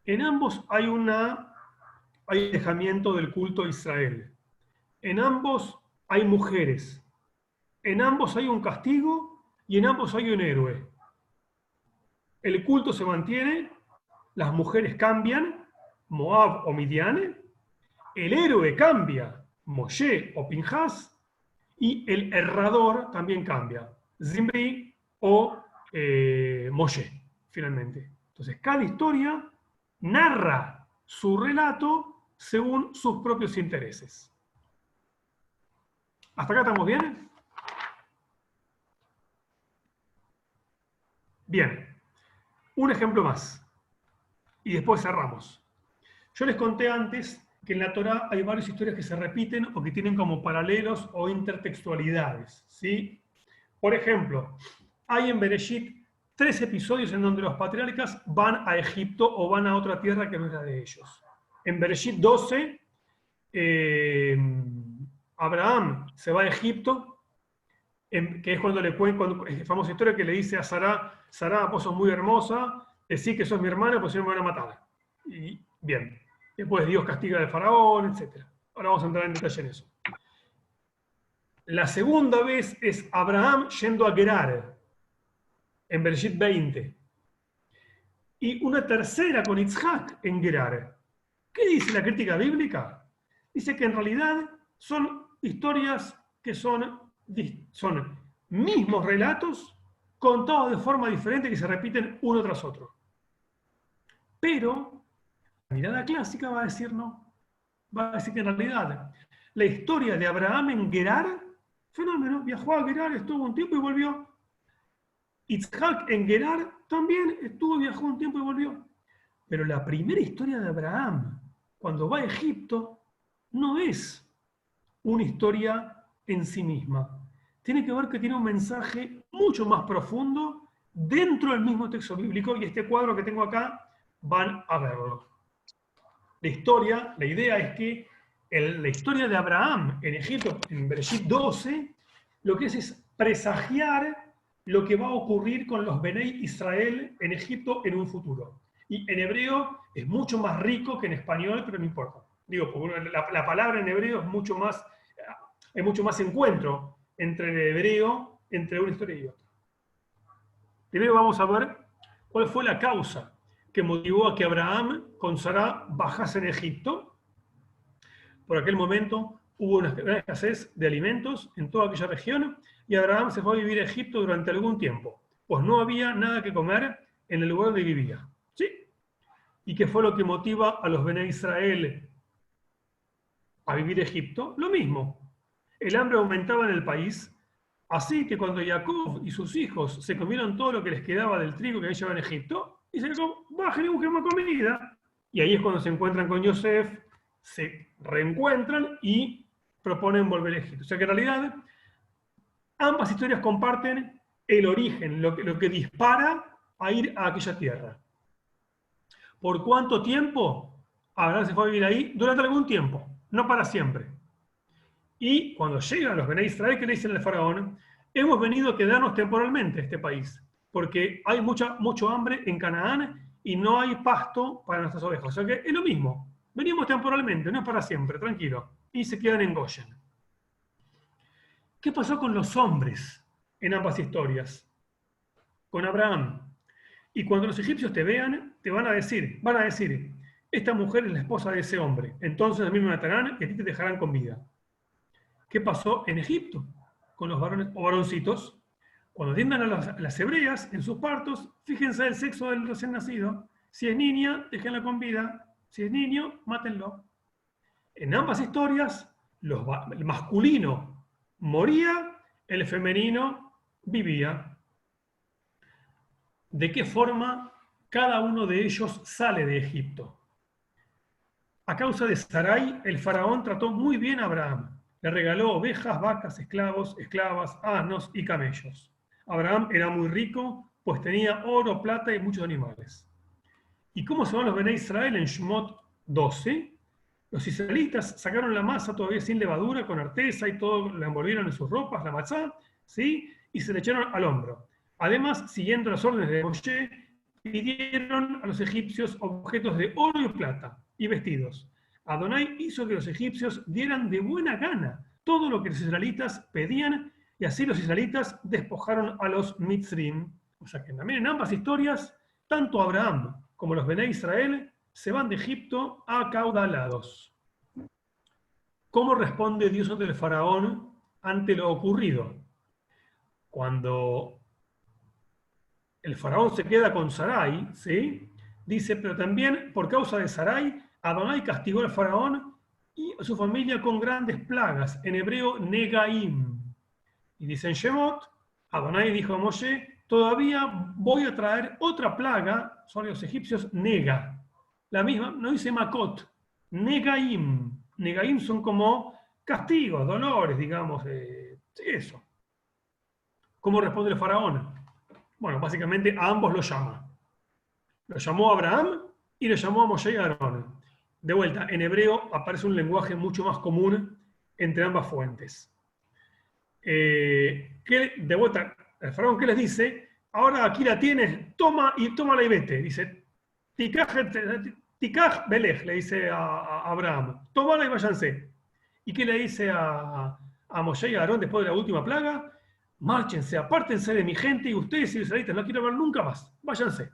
En ambos hay alejamiento del culto a Israel. En ambos hay mujeres, en ambos hay un castigo y en ambos hay un héroe. El culto se mantiene, las mujeres cambian, Moab o Midian, el héroe cambia, Moshe o Pinjas, y el errador también cambia, Zimri o Moshe, finalmente. Entonces, cada historia narra su relato según sus propios intereses. ¿Hasta acá estamos bien? Bien. Un ejemplo más. Y después cerramos. Yo les conté antes que en la Torá hay varias historias que se repiten o que tienen como paralelos o intertextualidades, ¿sí? Por ejemplo, hay en Bereshit 3 episodios en donde los patriarcas van a Egipto o van a otra tierra que no es la de ellos. En Bereshit 12, Abraham se va a Egipto, que es cuando le cuenta, la famosa historia que le dice a Sará, Sará, vos sos muy hermosa, decí que sos mi hermana, pues si no me van a matar. Y bien, después Dios castiga al faraón, etc. Ahora vamos a entrar en detalle en eso. La segunda vez es Abraham yendo a Gerar, en Bereshit 20. Y una tercera con Yitzhak en Gerar. ¿Qué dice la crítica bíblica? Dice que en realidad son historias que son mismos relatos contados de forma diferente que se repiten uno tras otro. Pero la mirada clásica va a decir no. Va a decir que en realidad la historia de Abraham en Gerar, fenómeno, viajó a Gerar, estuvo un tiempo y volvió. Yitzhak en Gerar también viajó un tiempo y volvió. Pero la primera historia de Abraham, cuando va a Egipto, no es una historia en sí misma. Tiene que ver que tiene un mensaje mucho más profundo dentro del mismo texto bíblico, y este cuadro que tengo acá van a verlo. La idea es que la historia de Abraham en Egipto, en Bereshit 12, lo que es presagiar lo que va a ocurrir con los Benei Israel en Egipto en un futuro. Y en hebreo es mucho más rico que en español, pero no importa. Digo, porque la palabra en hebreo es mucho más, hay mucho más encuentro entre el hebreo, entre una historia y otra. Primero vamos a ver cuál fue la causa que motivó a que Abraham con Sará bajasen a Egipto. Por aquel momento hubo una escasez de alimentos en toda aquella región y Abraham se fue a vivir a Egipto durante algún tiempo, pues no había nada que comer en el lugar donde vivía. ¿Sí? ¿Y qué fue lo que motiva a los Bene Israel a vivir a Egipto? Lo mismo. El hambre aumentaba en el país, así que cuando Jacob y sus hijos se comieron todo lo que les quedaba del trigo que había llevado en Egipto, dice Jacob, bajen y busquen más comida. Y ahí es cuando se encuentran con Yosef, se reencuentran y proponen volver a Egipto. O sea que en realidad ambas historias comparten el origen, lo que dispara a ir a aquella tierra. ¿Por cuánto tiempo? Abraham se fue a vivir ahí durante algún tiempo, no para siempre. Y cuando llegan los Bene Israel, ¿qué le dicen al faraón? Hemos venido a quedarnos temporalmente en este país, porque hay mucho hambre en Canaán y no hay pasto para nuestras ovejas. O sea que es lo mismo. Venimos temporalmente, no es para siempre, tranquilo. Y se quedan en Goshen. ¿Qué pasó con los hombres en ambas historias? Con Abraham. Y cuando los egipcios te vean, van a decir, esta mujer es la esposa de ese hombre, entonces a mí me matarán y a ti te dejarán con vida. ¿Qué pasó en Egipto con los varones o varoncitos? Cuando atiendan a las hebreas en sus partos, fíjense el sexo del recién nacido. Si es niña, déjenla con vida. Si es niño, mátenlo. En ambas historias, el masculino moría, el femenino vivía. ¿De qué forma cada uno de ellos sale de Egipto? A causa de Sarai, el faraón trató muy bien a Abraham. Le regaló ovejas, vacas, esclavos, esclavas, asnos y camellos. Abraham era muy rico, pues tenía oro, plata y muchos animales. ¿Y cómo se van los Bene Israel en Shemot 12? Los israelitas sacaron la masa todavía sin levadura, con arteza y todo, la envolvieron en sus ropas, la matzá, ¿sí? Y se le echaron al hombro. Además, siguiendo las órdenes de Moshe, pidieron a los egipcios objetos de oro y plata y vestidos. Adonai hizo que los egipcios dieran de buena gana todo lo que los israelitas pedían, y así los israelitas despojaron a los Mitzrim. O sea que también en ambas historias, tanto Abraham como los Bené Israel se van de Egipto acaudalados. ¿Cómo responde Dios ante el faraón ante lo ocurrido? Cuando el faraón se queda con Sarai, ¿sí? Dice, pero también por causa de Sarai, Adonai castigó al faraón y a su familia con grandes plagas, en hebreo Negaim. Y dice en Shemot, Adonai dijo a Moshe, todavía voy a traer otra plaga sobre los egipcios, Nega. La misma, no dice Makot, Negaim. Negaim son como castigos, dolores, digamos, eso. ¿Cómo responde el faraón? Bueno, básicamente a ambos los llama. Lo llamó a Abraham y lo llamó a Moshe y a Aarón. De vuelta, en hebreo aparece un lenguaje mucho más común entre ambas fuentes. De vuelta, el faraón, ¿qué les dice? Ahora aquí la tienes, tómala y vete. Dice, Tikaj Belej, le dice a Abraham, tómala y váyanse. ¿Y qué le dice a Moshe y a Aarón después de la última plaga? Márchense, apártense de mi gente y ustedes y los israelitas no quiero ver nunca más, váyanse.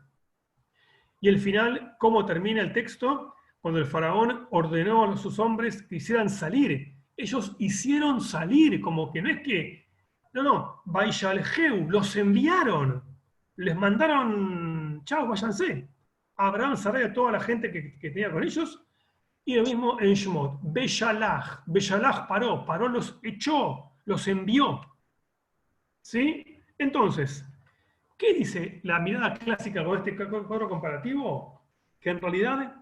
Y el final, ¿cómo termina el texto? Cuando el faraón ordenó a sus hombres que hicieran salir. Ellos hicieron salir, como que no es que... No, Baishalheu, los enviaron. Les mandaron, chao, váyanse. A Abraham, Sarai, a toda la gente que tenía con ellos. Y lo mismo en Shemot. Beshalach paró, los echó, los envió. ¿Sí? Entonces, ¿qué dice la mirada clásica con este cuadro comparativo? Que en realidad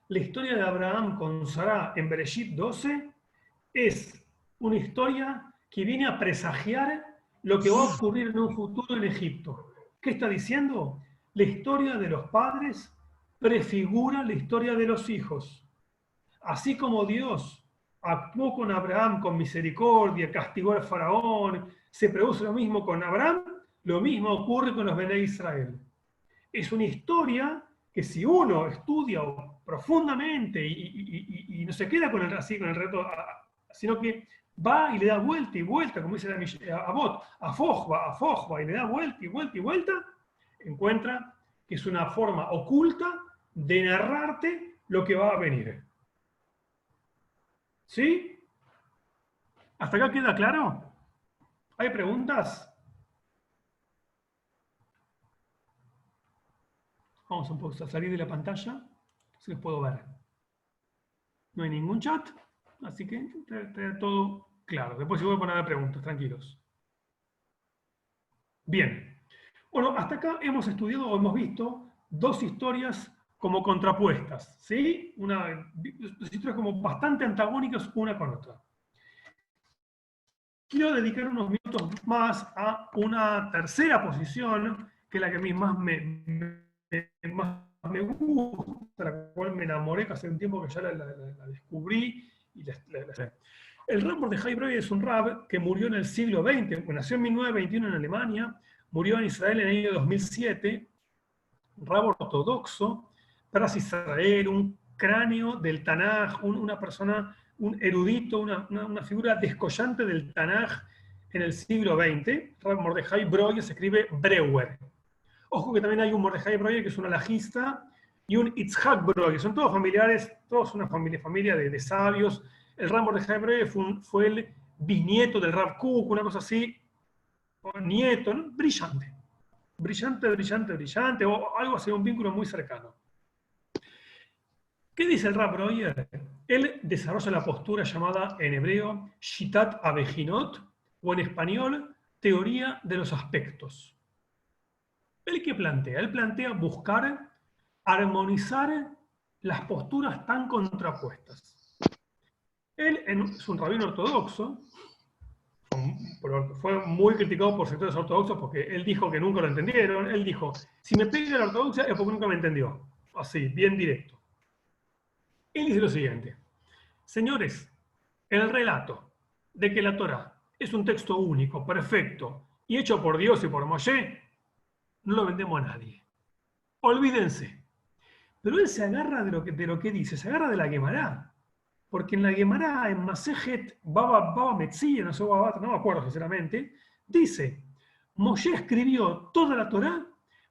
la historia de Abraham con Sará en Bereshit 12 es una historia que viene a presagiar lo que va a ocurrir en un futuro en Egipto. ¿Qué está diciendo? La historia de los padres prefigura la historia de los hijos. Así como Dios actuó con Abraham con misericordia, castigó al faraón, se produce lo mismo con Abraham, lo mismo ocurre con los Bené Israel. Es una historia que si uno estudia profundamente y no se queda con el reto, sino que va y le da vuelta y vuelta, como dice Abot, a Fojba, y le da vuelta y vuelta y vuelta, encuentra que es una forma oculta de narrarte lo que va a venir. ¿Sí? ¿Hasta acá queda claro? ¿Hay preguntas? Vamos un poco a salir de la pantalla, si los puedo ver. No hay ningún chat, así que está todo claro. Después yo voy a poner preguntas, tranquilos. Bien. Bueno, hasta acá hemos estudiado o hemos visto dos historias como contrapuestas, ¿sí? Dos historias como bastante antagónicas una con otra. Quiero dedicar unos minutos más a una tercera posición, que es la que a mí más me gusta, la cual me enamoré, que hace un tiempo que ya la descubrí. El Rab Mordechai Breuer es un Rab que murió en el siglo XX, nació en 1921 en Alemania, murió en Israel en el año 2007, Rab ortodoxo, Pras Israel, un cráneo del Tanaj, una persona, un erudito, una figura descollante del Tanaj en el siglo XX. Rab Mordechai Breuer se escribe Breuer. Ojo que también hay un Mordechai Breuer que es un alajista y un Itzhak Breuer, son todos familiares, todos una familia de sabios. El Rab Mordechai Breuer fue el bisnieto del Rav Kook, una cosa así, o nieto, ¿no? Brillante, o algo así, un vínculo muy cercano. ¿Qué dice el Rab Breuer? Él desarrolla la postura llamada en hebreo Shitat Abejinot, o en español, teoría de los aspectos. ¿Él qué plantea? Él plantea buscar armonizar las posturas tan contrapuestas. Él es un rabino ortodoxo, fue muy criticado por sectores ortodoxos porque él dijo que nunca lo entendieron. Él dijo, si me pega la ortodoxia es porque nunca me entendió. Así, bien directo. Él dice lo siguiente: señores, el relato de que la Torá es un texto único, perfecto, y hecho por Dios y por Moshe, no lo vendemos a nadie. Olvídense. Pero él se agarra de lo que dice, se agarra de la Guemará. Porque en la Gemara, en Masejet Baba Metzia, no me acuerdo sinceramente, dice, Moshe escribió toda la Torá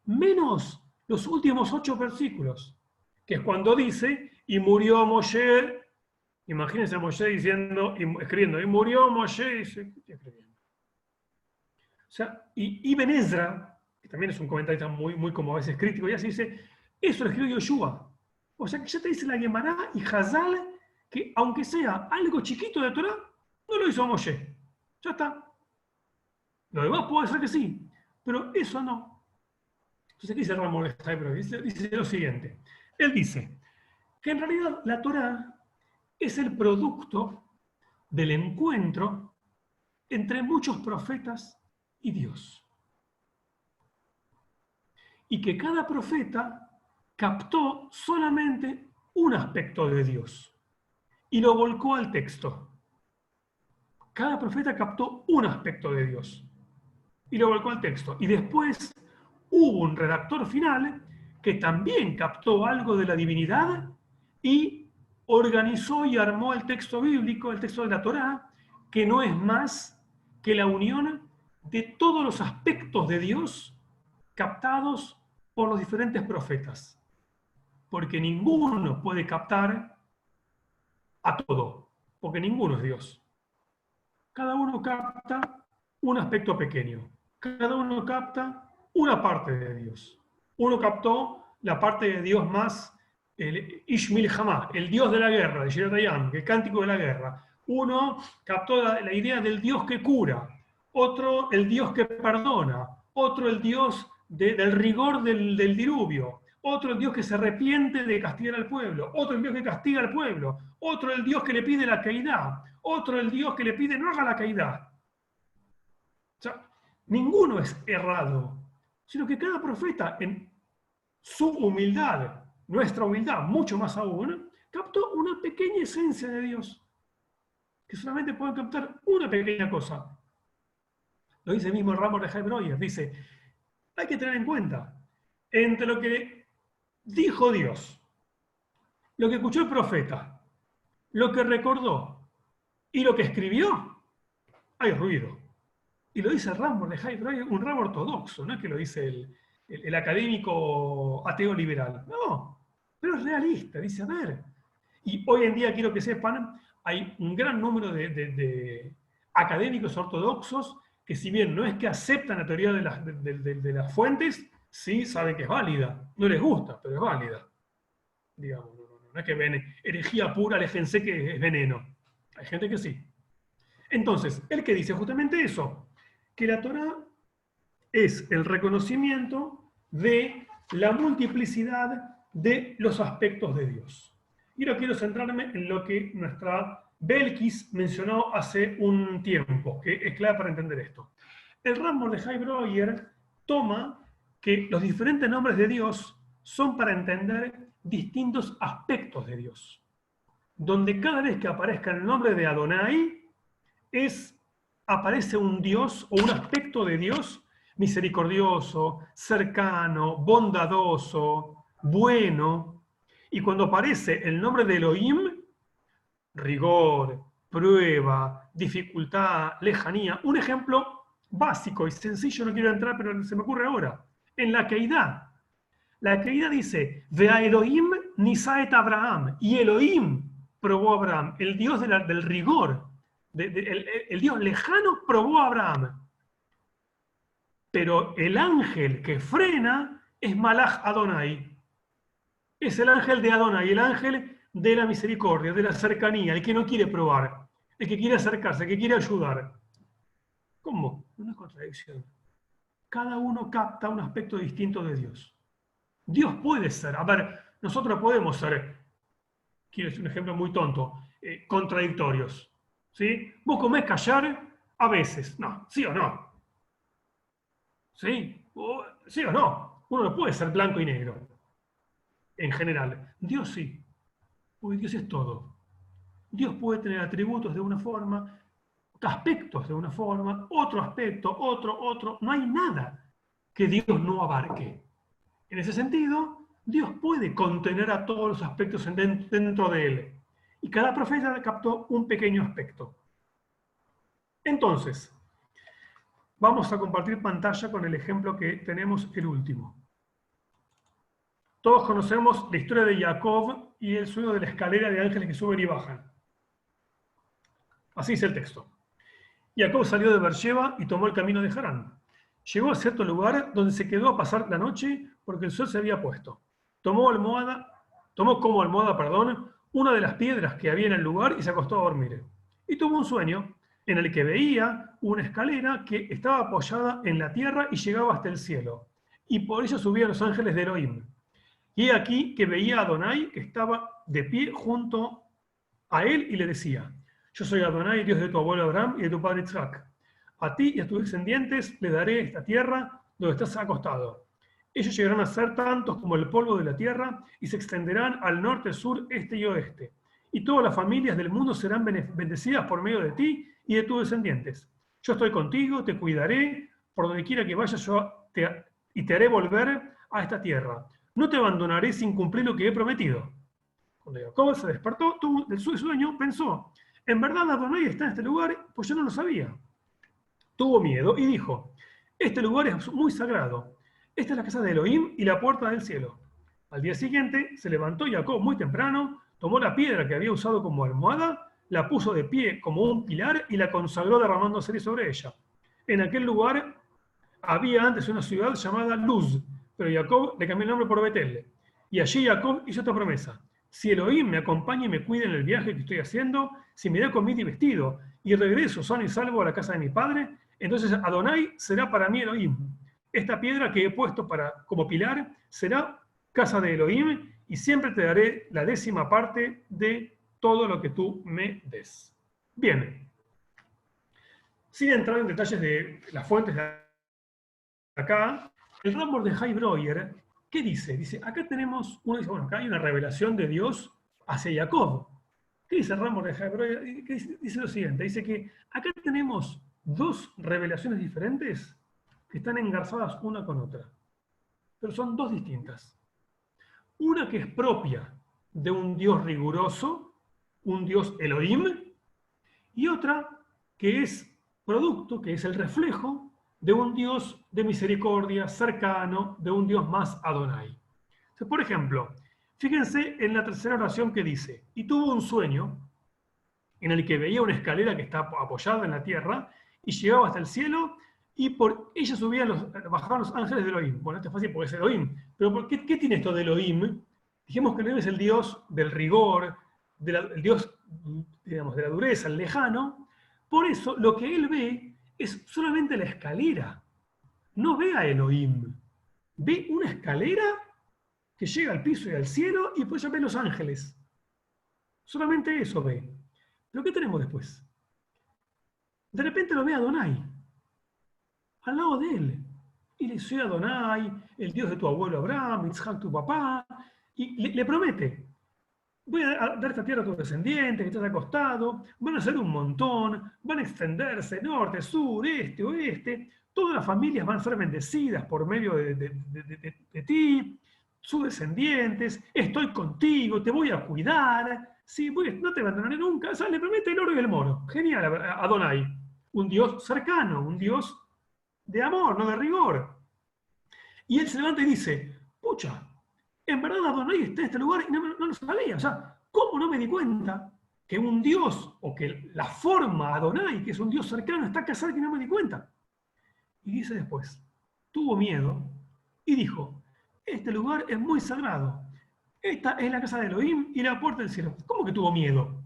menos los últimos 8 versículos, que es cuando dice, y murió Moshe, imagínense a Moshe diciendo, escribiendo, y murió Moshe, escribiendo. O sea, y Ibn Ezra, que también es un comentarista muy como a veces crítico, ya se dice, eso lo escribió Yoshua. O sea que ya te dice la Gemara y Hazal que aunque sea algo chiquito de Torah, no lo hizo Moshe. Ya está. Lo demás puede ser que sí, pero eso no. Entonces, ¿qué dice el Ramo de Jaibro? Dice lo siguiente. Él dice que en realidad la Torah es el producto del encuentro entre muchos profetas y Dios. Y que cada profeta captó solamente un aspecto de Dios y lo volcó al texto. Cada profeta captó un aspecto de Dios y lo volcó al texto. Y después hubo un redactor final que también captó algo de la divinidad y organizó y armó el texto bíblico, el texto de la Torá, que no es más que la unión de todos los aspectos de Dios captados por los diferentes profetas. Porque ninguno puede captar a todo, porque ninguno es Dios. Cada uno capta un aspecto pequeño. Cada uno capta una parte de Dios. Uno captó la parte de Dios más, el Ishmil Hamá, el Dios de la guerra, de Shiratayam, el cántico de la guerra. Uno captó la idea del Dios que cura. Otro, el Dios que perdona. Otro, el Dios del rigor del diluvio. Otro, el Dios que se arrepiente de castigar al pueblo. Otro, el Dios que castiga al pueblo. Otro, el Dios que le pide la caída. Otro, el Dios que le pide no haga la caída. O sea, ninguno es errado, sino que cada profeta en su humildad, nuestra humildad, mucho más aún, captó una pequeña esencia de Dios, que solamente pueden captar una pequeña cosa. Lo dice mismo el Ramo de Jaibroyer, dice, hay que tener en cuenta, entre lo que dijo Dios, lo que escuchó el profeta, lo que recordó y lo que escribió, hay ruido. Y lo dice el Ramo de Jaibroyer, un ramo ortodoxo, no es que lo dice el académico ateo liberal. No, pero es realista, dice, a ver. Y hoy en día quiero que sepan, hay un gran número de académicos ortodoxos que si bien no es que aceptan la teoría de las fuentes, sí saben que es válida. No les gusta, pero es válida. Digamos, no es que ven herejía pura, aléjense que es veneno. Hay gente que sí. Entonces, el que dice justamente eso, que la Torá es el reconocimiento de la multiplicidad de los aspectos de Dios. Y ahora quiero centrarme en lo que nuestra Belkis mencionó hace un tiempo, que es clave para entender esto. El Ramo de Jaibroyer toma que los diferentes nombres de Dios son para entender distintos aspectos de Dios. Donde cada vez que aparezca el nombre de Adonai, aparece un Dios o un aspecto de Dios misericordioso, cercano, bondadoso, bueno. Y cuando aparece el nombre de Elohim, rigor, prueba, dificultad, lejanía. Un ejemplo básico y sencillo, no quiero entrar, pero se me ocurre ahora. En la Keidá. La Keidá dice, Vea Elohim nisaet Abraham. Y Elohim probó a Abraham, el Dios del rigor. El Dios lejano probó a Abraham. Pero el ángel que frena es Malach Adonai. Es el ángel de Adonai, el ángel de la misericordia, de la cercanía, el que no quiere probar, el que quiere acercarse, el que quiere ayudar. ¿Cómo? No es contradicción. Cada uno capta un aspecto distinto de Dios. Dios puede ser, a ver, nosotros podemos ser, quiero decir un ejemplo muy tonto, contradictorios. ¿Sí? Vos comés callar a veces, no, sí o no. ¿Sí? ¿Sí o no? Uno no puede ser blanco y negro. En general. Dios sí. Porque Dios es todo. Dios puede tener atributos de una forma, aspectos de una forma, otro aspecto, otro. No hay nada que Dios no abarque. En ese sentido, Dios puede contener a todos los aspectos dentro de Él. y cada profeta captó un pequeño aspecto. Entonces, vamos a compartir pantalla con el ejemplo que tenemos, el último. Todos conocemos la historia de Jacob y el sueño de la escalera de ángeles que suben y bajan. Así dice el texto. Jacob salió de Beersheba y tomó el camino de Harán. Llegó a cierto lugar donde se quedó a pasar la noche porque el sol se había puesto. Tomó como almohada, una de las piedras que había en el lugar y se acostó a dormir. Y tuvo un sueño en el que veía una escalera que estaba apoyada en la tierra y llegaba hasta el cielo. Y por ella subían los ángeles de Elohim. Y he aquí que veía a Adonai, que estaba de pie junto a él, y le decía: yo soy Adonai, Dios de tu abuelo Abraham y de tu padre Isaac. A ti y a tus descendientes les daré esta tierra donde estás acostado. Ellos llegarán a ser tantos como el polvo de la tierra y se extenderán al norte, sur, este y oeste. Y todas las familias del mundo serán bendecidas por medio de ti y de tus descendientes. Yo estoy contigo, te cuidaré, por donde quiera que vayas y te haré volver a esta tierra. No te abandonaré sin cumplir lo que he prometido. Cuando Jacob se despertó del sueño, pensó: en verdad Adonai está en este lugar, pues yo no lo sabía. Tuvo miedo y dijo: este lugar es muy sagrado. Esta es la casa de Elohim y la puerta del cielo. Al día siguiente se levantó Jacob muy temprano, tomó la piedra que había usado como almohada, la puso de pie como un pilar y la consagró derramando aceite sobre ella. En aquel lugar había antes una ciudad llamada Luz, pero Jacob le cambió el nombre por Betel. Y allí Jacob hizo esta promesa: si Elohim me acompaña y me cuida en el viaje que estoy haciendo, si me da comida y vestido, y regreso sano y salvo a la casa de mi padre, entonces Adonai será para mí Elohim. Esta piedra que he puesto como pilar será casa de Elohim, y siempre te daré la 10ª parte de todo lo que tú me des. Bien. Sin entrar en detalles de las fuentes de acá, el Rav Mordechai Breuer, ¿qué dice? Dice, acá tenemos, acá hay una revelación de Dios hacia Jacob. ¿Qué dice el Rav Mordechai Breuer? Dice lo siguiente, dice que acá tenemos dos revelaciones diferentes que están engarzadas una con otra, pero son dos distintas. Una que es propia de un Dios riguroso, un Dios Elohim, y otra que es producto, que es el reflejo de un Dios de misericordia, cercano, de un Dios más Adonai. Entonces, por ejemplo, fíjense en la tercera oración que dice: y tuvo un sueño en el que veía una escalera que está apoyada en la tierra y llegaba hasta el cielo, y por ella bajaban los ángeles de Elohim. Bueno, esto es fácil porque es Elohim, pero ¿qué tiene esto de Elohim? Dijimos que Elohim es el Dios del rigor, el Dios, digamos, de la dureza, el lejano. Por eso lo que él ve es solamente la escalera. No ve a Elohim. Ve una escalera que llega al piso y al cielo, y después ya ve los ángeles. Solamente eso ve. ¿Pero qué tenemos después? De repente lo ve a Adonai, al lado de él. Y le dice: Adonai, el Dios de tu abuelo Abraham, Isaac tu papá, y le promete: voy a dar esta tierra a tus descendientes, que estás acostado, van a ser un montón, van a extenderse norte, sur, este, oeste, todas las familias van a ser bendecidas por medio de ti, sus descendientes, estoy contigo, te voy a cuidar, ¿sí? No te abandonaré nunca. O sea, le promete el oro y el moro. Genial, Adonai. Un Dios cercano, un Dios de amor, no de rigor. Y él se levanta y dice: pucha, en verdad Adonai está en este lugar y no lo sabía. O sea, ¿cómo no me di cuenta que un Dios, o que la forma Adonai, que es un Dios cercano, está acá cerca y no me di cuenta? Y dice después, tuvo miedo y dijo: este lugar es muy sagrado. Esta es la casa de Elohim y la puerta del cielo. ¿Cómo que tuvo miedo?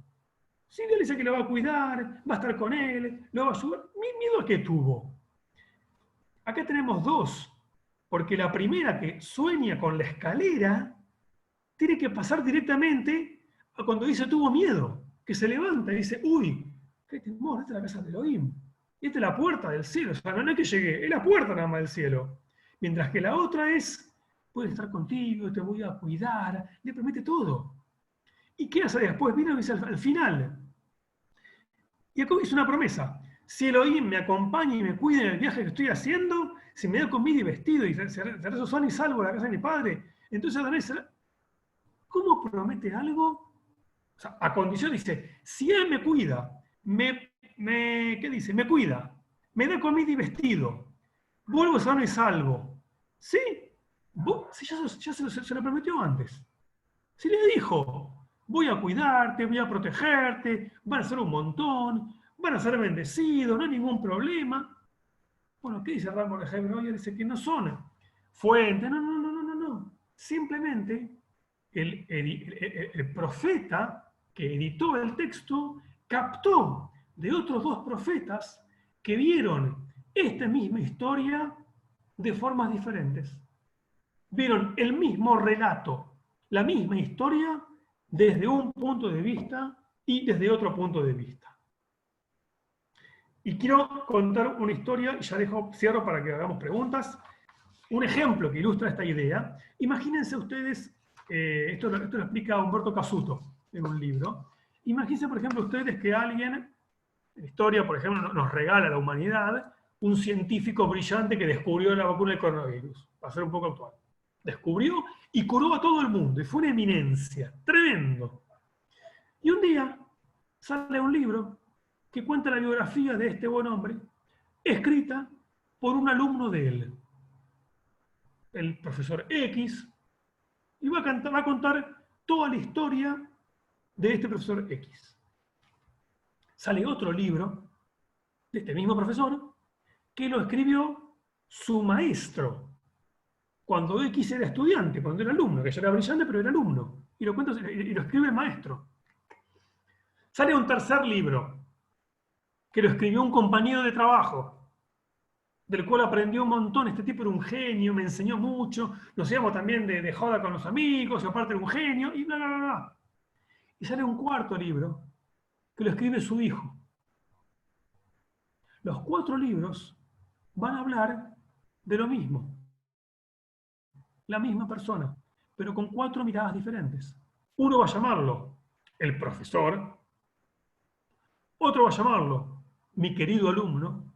Si Dios le dice que lo va a cuidar, va a estar con él, lo va a ayudar. ¿Miedo a qué tuvo? Acá tenemos dos. Porque la primera, que sueña con la escalera, tiene que pasar directamente a cuando dice tuvo miedo, que se levanta y dice: uy, qué temor, esta es la casa de Elohim, y esta es la puerta del cielo. O sea, no es que llegué, es la puerta nada más del cielo. Mientras que la otra es: puedo estar contigo, te voy a cuidar, le promete todo. ¿Y qué hace después? Vino y dice al final. Y Jacob hizo una promesa: si Elohim me acompaña y me cuida en el viaje que estoy haciendo, si me da comida y vestido y regreso sano y salvo a la casa de mi padre, entonces Adonai será. ¿Cómo promete algo O sea, a condición, dice, si él me cuida, ¿qué dice? Me cuida, me da comida y vestido, vuelvo sano y salvo. ¿Sí? Sí, ya se lo prometió antes. Si le dijo, voy a cuidarte, voy a protegerte, van a ser un montón, van a ser bendecidos, no hay ningún problema. Bueno, ¿qué dice Rambam de Hebron? Dice que no son fuentes, no. Simplemente el profeta que editó el texto captó de otros dos profetas que vieron esta misma historia de formas diferentes. Vieron el mismo relato, la misma historia, desde un punto de vista y desde otro punto de vista. Y quiero contar una historia, y ya cierro para que hagamos preguntas, un ejemplo que ilustra esta idea. Imagínense ustedes, esto lo explica Humberto Casuto en un libro, imagínense por ejemplo ustedes que alguien, en historia por ejemplo, nos regala a la humanidad un científico brillante que descubrió la vacuna del coronavirus, para ser un poco actual. Descubrió y curó a todo el mundo, y fue una eminencia, tremendo. Y un día sale un libro que cuenta la biografía de este buen hombre, escrita por un alumno de él, el profesor X, y va a contar toda la historia de este profesor X. Sale otro libro de este mismo profesor que lo escribió su maestro, cuando X era estudiante, cuando era alumno, que ya era brillante, pero era alumno, y lo escribe el maestro. Sale un tercer libro, que lo escribió un compañero de trabajo, del cual aprendió un montón. Este tipo era un genio, me enseñó mucho, nos íbamos también de joda con los amigos, y aparte era un genio, y bla, bla, bla. Y sale un cuarto libro, que lo escribe su hijo. Los 4 libros van a hablar de lo mismo, la misma persona, pero con 4 miradas diferentes. Uno va a llamarlo el profesor, otro va a llamarlo mi querido alumno,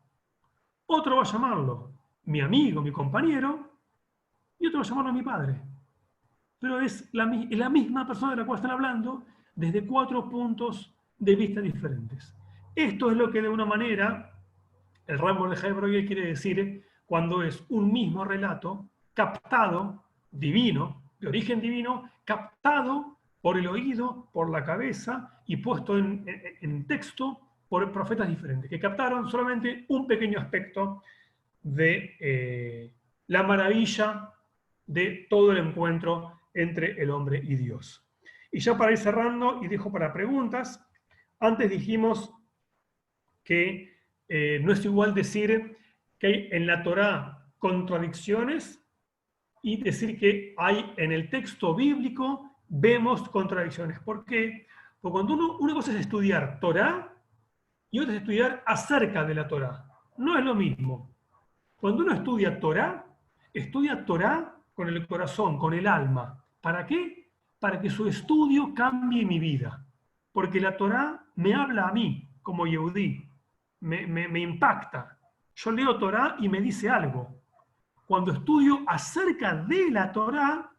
otro va a llamarlo mi amigo, mi compañero, y otro va a llamarlo mi padre. Pero es la misma persona de la cual están hablando desde 4 puntos de vista diferentes. Esto es lo que de una manera el Rambam de Hebron quiere decir cuando es un mismo relato captado, divino, de origen divino, captado por el oído, por la cabeza y puesto en texto por profetas diferentes, que captaron solamente un pequeño aspecto de la maravilla de todo el encuentro entre el hombre y Dios. Y ya para ir cerrando, y dejo para preguntas, antes dijimos que no es igual decir que hay en la Torá contradicciones y decir que hay en el texto bíblico vemos contradicciones. ¿Por qué? Porque cuando una cosa es estudiar Torá y otra es estudiar acerca de la Torá. No es lo mismo. Cuando uno estudia Torá con el corazón, con el alma. ¿Para qué? Para que su estudio cambie mi vida. Porque la Torá me habla a mí, como Yehudí. Me impacta. Yo leo Torá y me dice algo. Cuando estudio acerca de la Torá,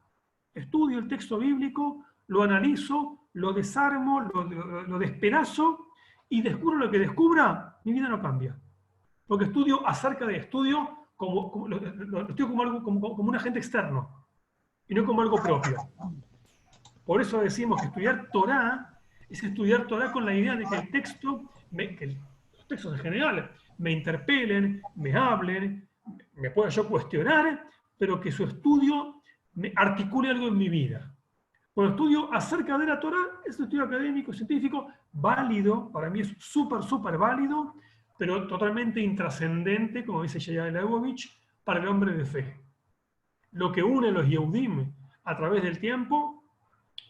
estudio el texto bíblico, lo analizo, lo desarmo, lo despedazo y descubro lo que descubra, mi vida no cambia. Porque estudio como un agente externo y no como algo propio. Por eso decimos que estudiar Torá es estudiar Torá con la idea de que el texto, los textos en general, me interpelen, me hablen, me pueda yo cuestionar, pero que su estudio me articule algo en mi vida. Cuando estudio acerca de la Torá, es un estudio académico, científico, válido, para mí es súper válido, pero totalmente intrascendente, como dice Yaya Leibovich, para el hombre de fe. Lo que une a los Yehudim a través del tiempo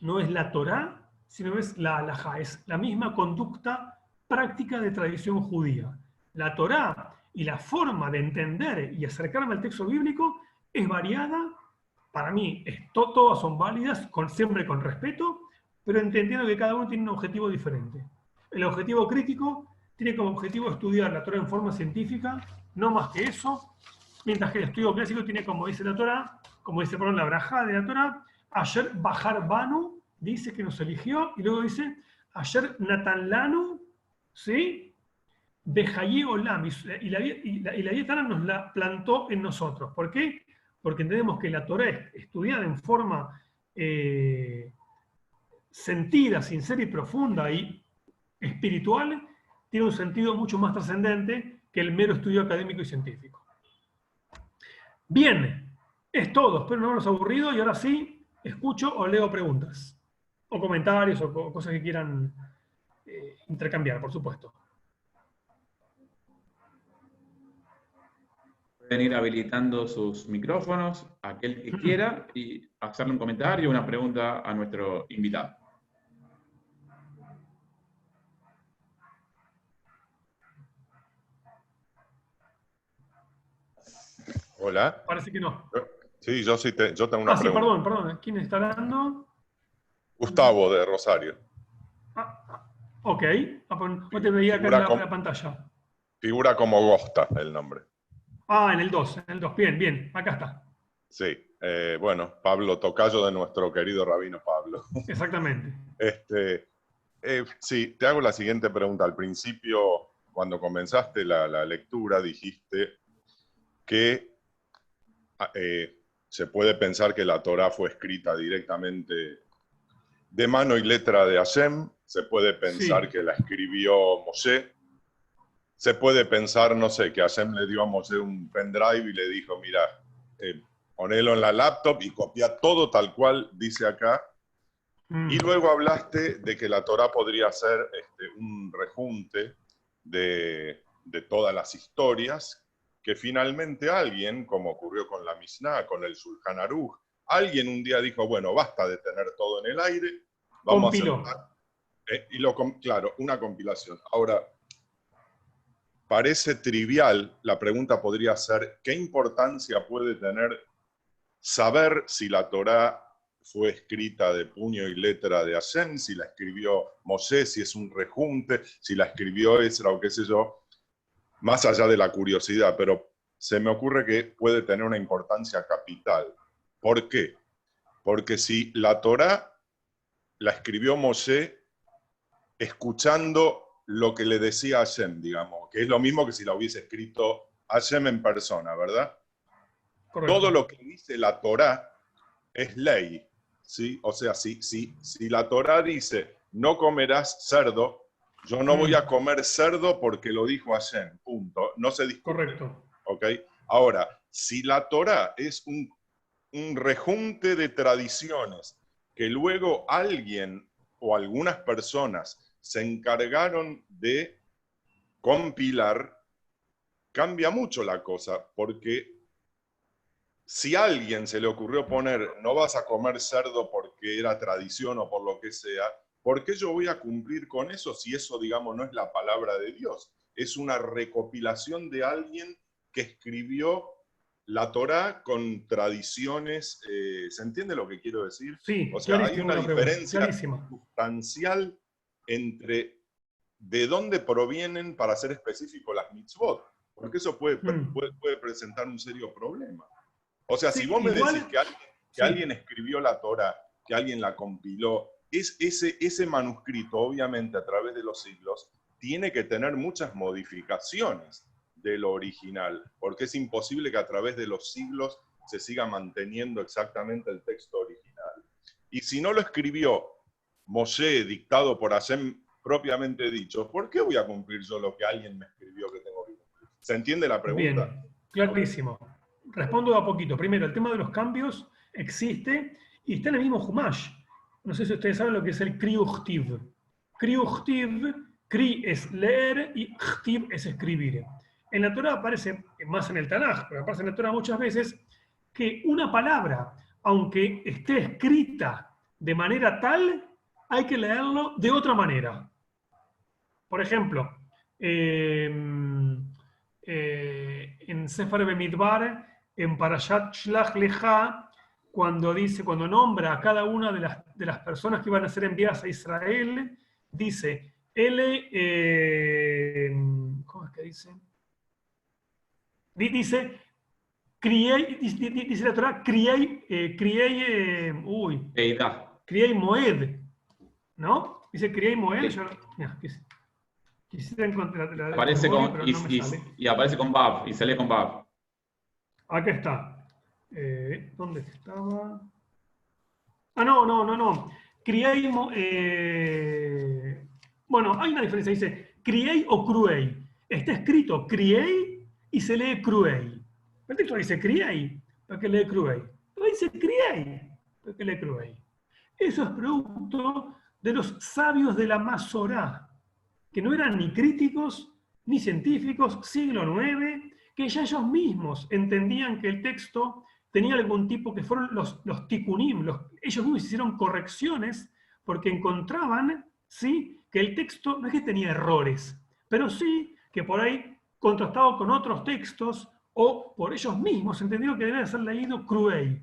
no es la Torá, sino es la halajá, es la misma conducta práctica de tradición judía. La Torá y la forma de entender y acercarme al texto bíblico es variada. Para mí, todas son válidas, siempre con respeto, pero entendiendo que cada uno tiene un objetivo diferente. El objetivo crítico tiene como objetivo estudiar la Torá en forma científica, no más que eso, mientras que el estudio clásico tiene, como dice la Torá, como dice la brajá de la Torá, Ayer Bajar Banu dice que nos eligió, y luego dice, ayer Natan Lanu, ¿sí? De Hayé Olam, y la vida eterna nos la plantó en nosotros. ¿Por qué? Porque entendemos que la Torá estudiada en forma sentida, sincera y profunda y espiritual, tiene un sentido mucho más trascendente que el mero estudio académico y científico. Bien, es todo. Espero no haberlos aburrido y ahora sí, escucho o leo preguntas, o comentarios, o cosas que quieran intercambiar, por supuesto. Pueden ir habilitando sus micrófonos, aquel que quiera, y hacerle un comentario o una pregunta a nuestro invitado. Hola. Parece que no. Sí, yo tengo una Sí, pregunta. perdón. ¿Quién está hablando? Gustavo, de Rosario. Ok. No te veía acá en la pantalla. Figura como Gosta el nombre. En el 2. Bien. Acá está. Sí. Bueno, Pablo Tocayo, de nuestro querido rabino Pablo. Exactamente. Sí, te hago la siguiente pregunta. Al principio, cuando comenzaste la lectura, dijiste que se puede pensar que la Torá fue escrita directamente de mano y letra de Hashem. Se puede pensar que la escribió Moshe. Se puede pensar, no sé, que Hashem le dio a Moshe un pendrive y le dijo, mira, ponelo en la laptop y copia todo tal cual dice acá. Y luego hablaste de que la Torá podría ser un rejunte de todas las historias, que finalmente alguien, como ocurrió con la Mishnah, con el Shulchan Aruch, alguien un día dijo, bueno, basta de tener todo en el aire, vamos a hacer... claro, una compilación. Ahora, parece trivial, la pregunta podría ser, ¿qué importancia puede tener saber si la Torá fue escrita de puño y letra de Hashem, si la escribió Moshe, si es un rejunte, si la escribió Ezra o qué sé yo, más allá de la curiosidad, pero se me ocurre que puede tener una importancia capital. ¿Por qué? Porque si la Torá la escribió Moshe escuchando lo que le decía Hashem, digamos, que es lo mismo que si la hubiese escrito Hashem en persona, ¿verdad? Correcto. Todo lo que dice la Torá es ley, ¿sí? O sea, si la Torá dice, no comerás cerdo, yo no voy a comer cerdo porque lo dijo Hashem, punto. No se discute. Correcto. ¿Ok? Ahora, si la Torá es un rejunte de tradiciones que luego alguien o algunas personas se encargaron de compilar, cambia mucho la cosa, porque si a alguien se le ocurrió poner no vas a comer cerdo porque era tradición o por lo que sea, ¿por qué yo voy a cumplir con eso si eso, digamos, no es la palabra de Dios? Es una recopilación de alguien que escribió la Torá con tradiciones. ¿Se entiende lo que quiero decir? Sí, o sea, hay una diferencia clarísima. sustancial entre de dónde provienen, para ser específico, las mitzvot, porque eso puede presentar un serio problema. O sea, si vos me decís que alguien escribió la Torá, que alguien la compiló, ese manuscrito, obviamente, a través de los siglos, tiene que tener muchas modificaciones de lo original, porque es imposible que a través de los siglos se siga manteniendo exactamente el texto original. Y si no lo escribió Moshe, dictado por Hashem propiamente dicho, ¿por qué voy a cumplir yo lo que alguien me escribió que tengo que cumplir? ¿Se entiende la pregunta? Bien, clarísimo. Respondo a poquito. Primero, el tema de los cambios existe y está en el mismo Humash. No sé si ustedes saben lo que es el Kri Uchtiv. Kri Uchtiv, Kri es leer y Chtiv es escribir. En la Torah aparece, más en el Tanaj, pero aparece en la Torah muchas veces, que una palabra, aunque esté escrita de manera tal, hay que leerlo de otra manera. Por ejemplo, en Sefer Bemidbar, en Parashat Shlach Lecha, cuando nombra a cada una de las personas que iban a ser enviadas a Israel, dice, ¿cómo es que dice? Dice, dice la Torah, criei, Criei Moed, ¿no? Dice Criei Moed, yo, mira, quisiera encontrar la Aparece memoria, con, pero no me sale. y aparece con Vav, y se lee con Vav. Acá está. ¿Dónde estaba? Ah, no. Criei, bueno, hay una diferencia, dice criei o cruei. Está escrito criei y se lee cruei. El texto dice criei, ¿para qué lee cruei? Pero dice criei, ¿para qué lee cruei? Eso es producto de los sabios de la Masorá, que no eran ni críticos ni científicos, siglo IX, que ya ellos mismos entendían que el texto tenía algún tipo, que fueron los tikkunim, ellos mismos hicieron correcciones porque encontraban, ¿sí?, que el texto no es que tenía errores, pero sí que por ahí, contrastado con otros textos, o por ellos mismos, entendieron que debe ser leído cruei.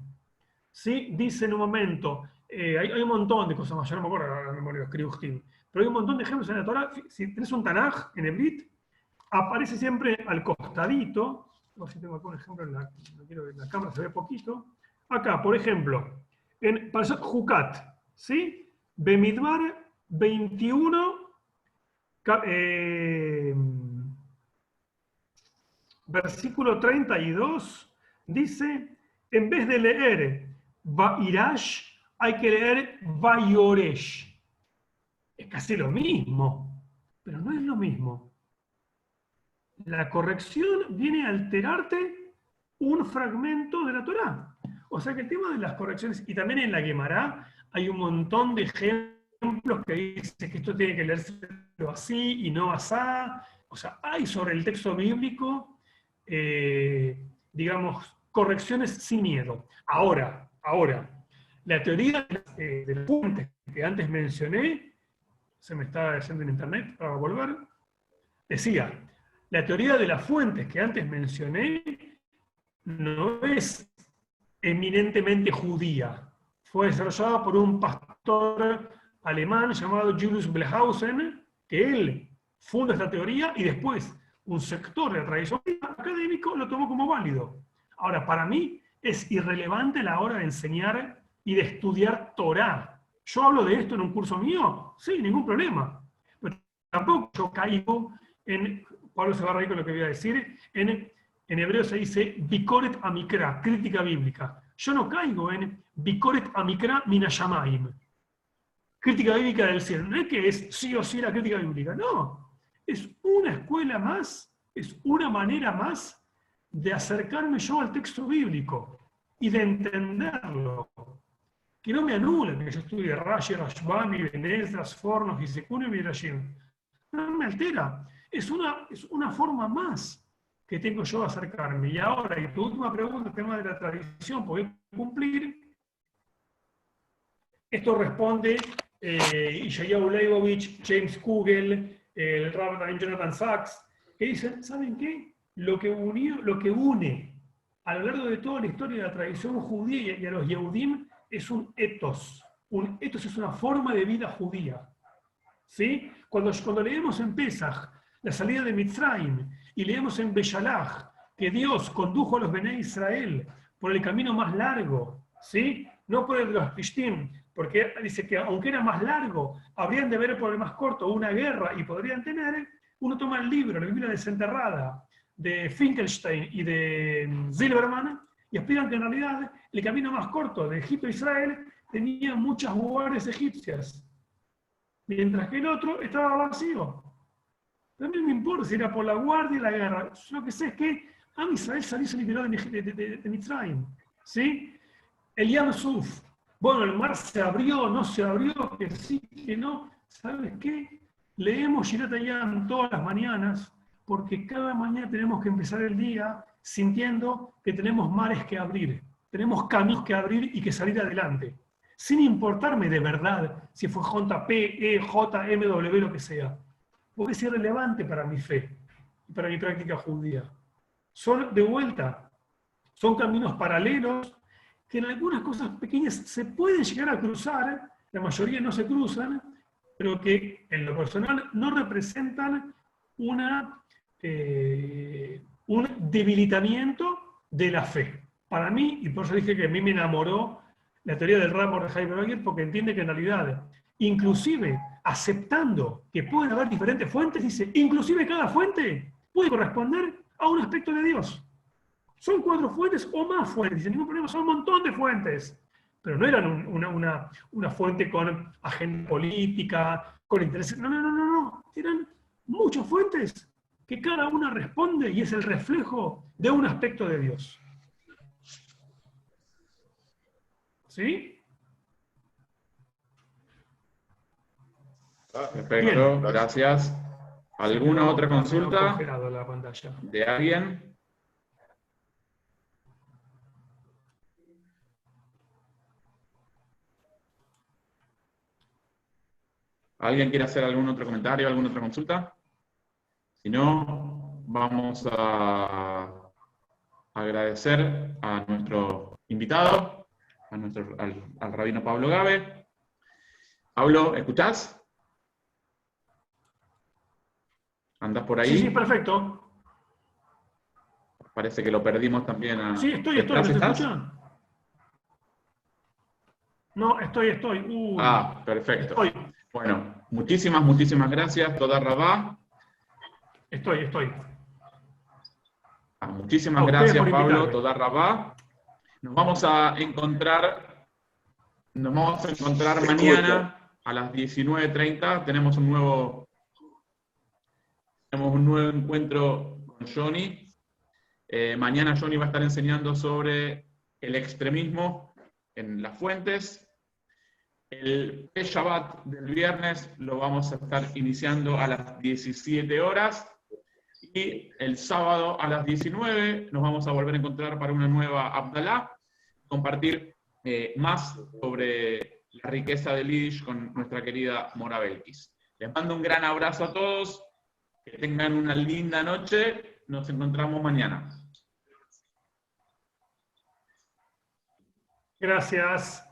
¿Sí? Dice en un momento, hay un montón de cosas más, yo no me acuerdo ahora la memoria, pero hay un montón de ejemplos en la Torah. Si tenés un Tanaj en Hebrit, aparece siempre al costadito. No sé si tengo algún ejemplo en la cámara, se ve poquito. Acá, por ejemplo, en Parashat Jucat, ¿sí? Bemidbar 21, versículo 32, dice, en vez de leer Vairash, hay que leer Vayoresh. Es casi lo mismo, pero no es lo mismo. La corrección viene a alterarte un fragmento de la Torá. O sea que el tema de las correcciones, y también en la Guemará hay un montón de ejemplos que dice que esto tiene que leerse así y no asá. O sea, hay sobre el texto bíblico, digamos, correcciones sin miedo. Ahora, la teoría de las fuentes que antes mencioné, se me está yendo en internet para volver, decía, la teoría de las fuentes que antes mencioné no es eminentemente judía. Fue desarrollada por un pastor alemán llamado Julius Blehausen, que él funda esta teoría y después un sector de la tradición académico lo tomó como válido. Ahora, para mí es irrelevante a la hora de enseñar y de estudiar Torá. ¿Yo hablo de esto en un curso mío? Sí, ningún problema. Pero tampoco yo caigo en, Pablo se va a reír con lo que voy a decir, en hebreo se dice Bikoret Amikra, crítica bíblica. Yo no caigo en Bikoret Amikra Minashamaim, crítica bíblica del cielo. No es que es sí o sí la crítica bíblica, no. Es una escuela más, es una manera más de acercarme yo al texto bíblico y de entenderlo. Que no me anulen que yo estudie Rashi, Rashbami, Benezras, Fornos, Gisekun y Midrashim. No me altera. Es una forma más que tengo yo de acercarme. Y ahora, y tu última pregunta, el tema de la tradición, ¿podés cumplir? Esto responde Yeshayahu Leibovich, James Kugel, el Rabbi Jonathan Sachs, que dicen, ¿saben qué? Lo que une a lo largo de toda la historia de la tradición judía y a los Yehudim es un ethos. Un ethos es una forma de vida judía. ¿Sí? Cuando leemos en Pesach la salida de Mitzrayim y leemos en Beshalach que Dios condujo a los Bené Israel por el camino más largo, ¿sí? No por el de los Pishtim, porque dice que aunque era más largo, habrían de ver por el más corto una guerra y podrían tener, uno toma el libro, la Biblia desenterrada de Finkelstein y de Zilberman y explican que en realidad el camino más corto de Egipto a Israel tenía muchas guardias egipcias, mientras que el otro estaba vacío. A mí no me importa si era por la guardia y la guerra. Yo lo que sé es que Israel salió y se liberó de Mitzrayim. ¿Sí? El Yam Suf. Bueno, el mar se abrió, no se abrió, que sí, que no. ¿Sabes qué? Leemos Shirat Hayam todas las mañanas, porque cada mañana tenemos que empezar el día sintiendo que tenemos mares que abrir, tenemos caminos que abrir y que salir adelante. Sin importarme de verdad si fue JP, E, J, MW, lo que sea. Porque es irrelevante para mi fe y para mi práctica judía. Son, de vuelta, son caminos paralelos que en algunas cosas pequeñas se pueden llegar a cruzar, la mayoría no se cruzan, pero que en lo personal no representan un debilitamiento de la fe. Para mí, y por eso dije que a mí me enamoró la teoría del Rambam de Jaime Baguer porque entiende que en realidad, inclusive aceptando que pueden haber diferentes fuentes, dice, inclusive cada fuente puede corresponder a un aspecto de Dios. Son 4 fuentes o más fuentes, dice, ningún problema, son un montón de fuentes. Pero no eran una fuente con agenda política, con intereses. No. Eran muchas fuentes que cada una responde y es el reflejo de un aspecto de Dios. ¿Sí? Perfecto, Bien. gracias. ¿Alguna otra consulta La pantalla. de alguien? ¿Alguien quiere hacer algún otro comentario, alguna otra consulta? Si no, vamos a agradecer a nuestro invitado, al rabino Pablo Gabe. Pablo, ¿escuchás? ¿Andás por ahí? Sí, perfecto. Parece que lo perdimos también. Sí, estoy. ¿No se escucha? No, estoy. Perfecto. Estoy. Bueno, muchísimas gracias, Toda Rabá. Estoy. Muchísimas gracias, Pablo, Toda Rabá. Nos vamos a encontrar mañana a las 19:30. Tenemos un nuevo encuentro con Johnny. Mañana Johnny va a estar enseñando sobre el extremismo en las fuentes. El Shabbat del viernes lo vamos a estar iniciando a las 17 horas. Y el sábado a las 19 nos vamos a volver a encontrar para una nueva Abdalá, compartir más sobre la riqueza del Yiddish con nuestra querida Mora Belkis. Les mando un gran abrazo a todos, que tengan una linda noche, nos encontramos mañana. Gracias.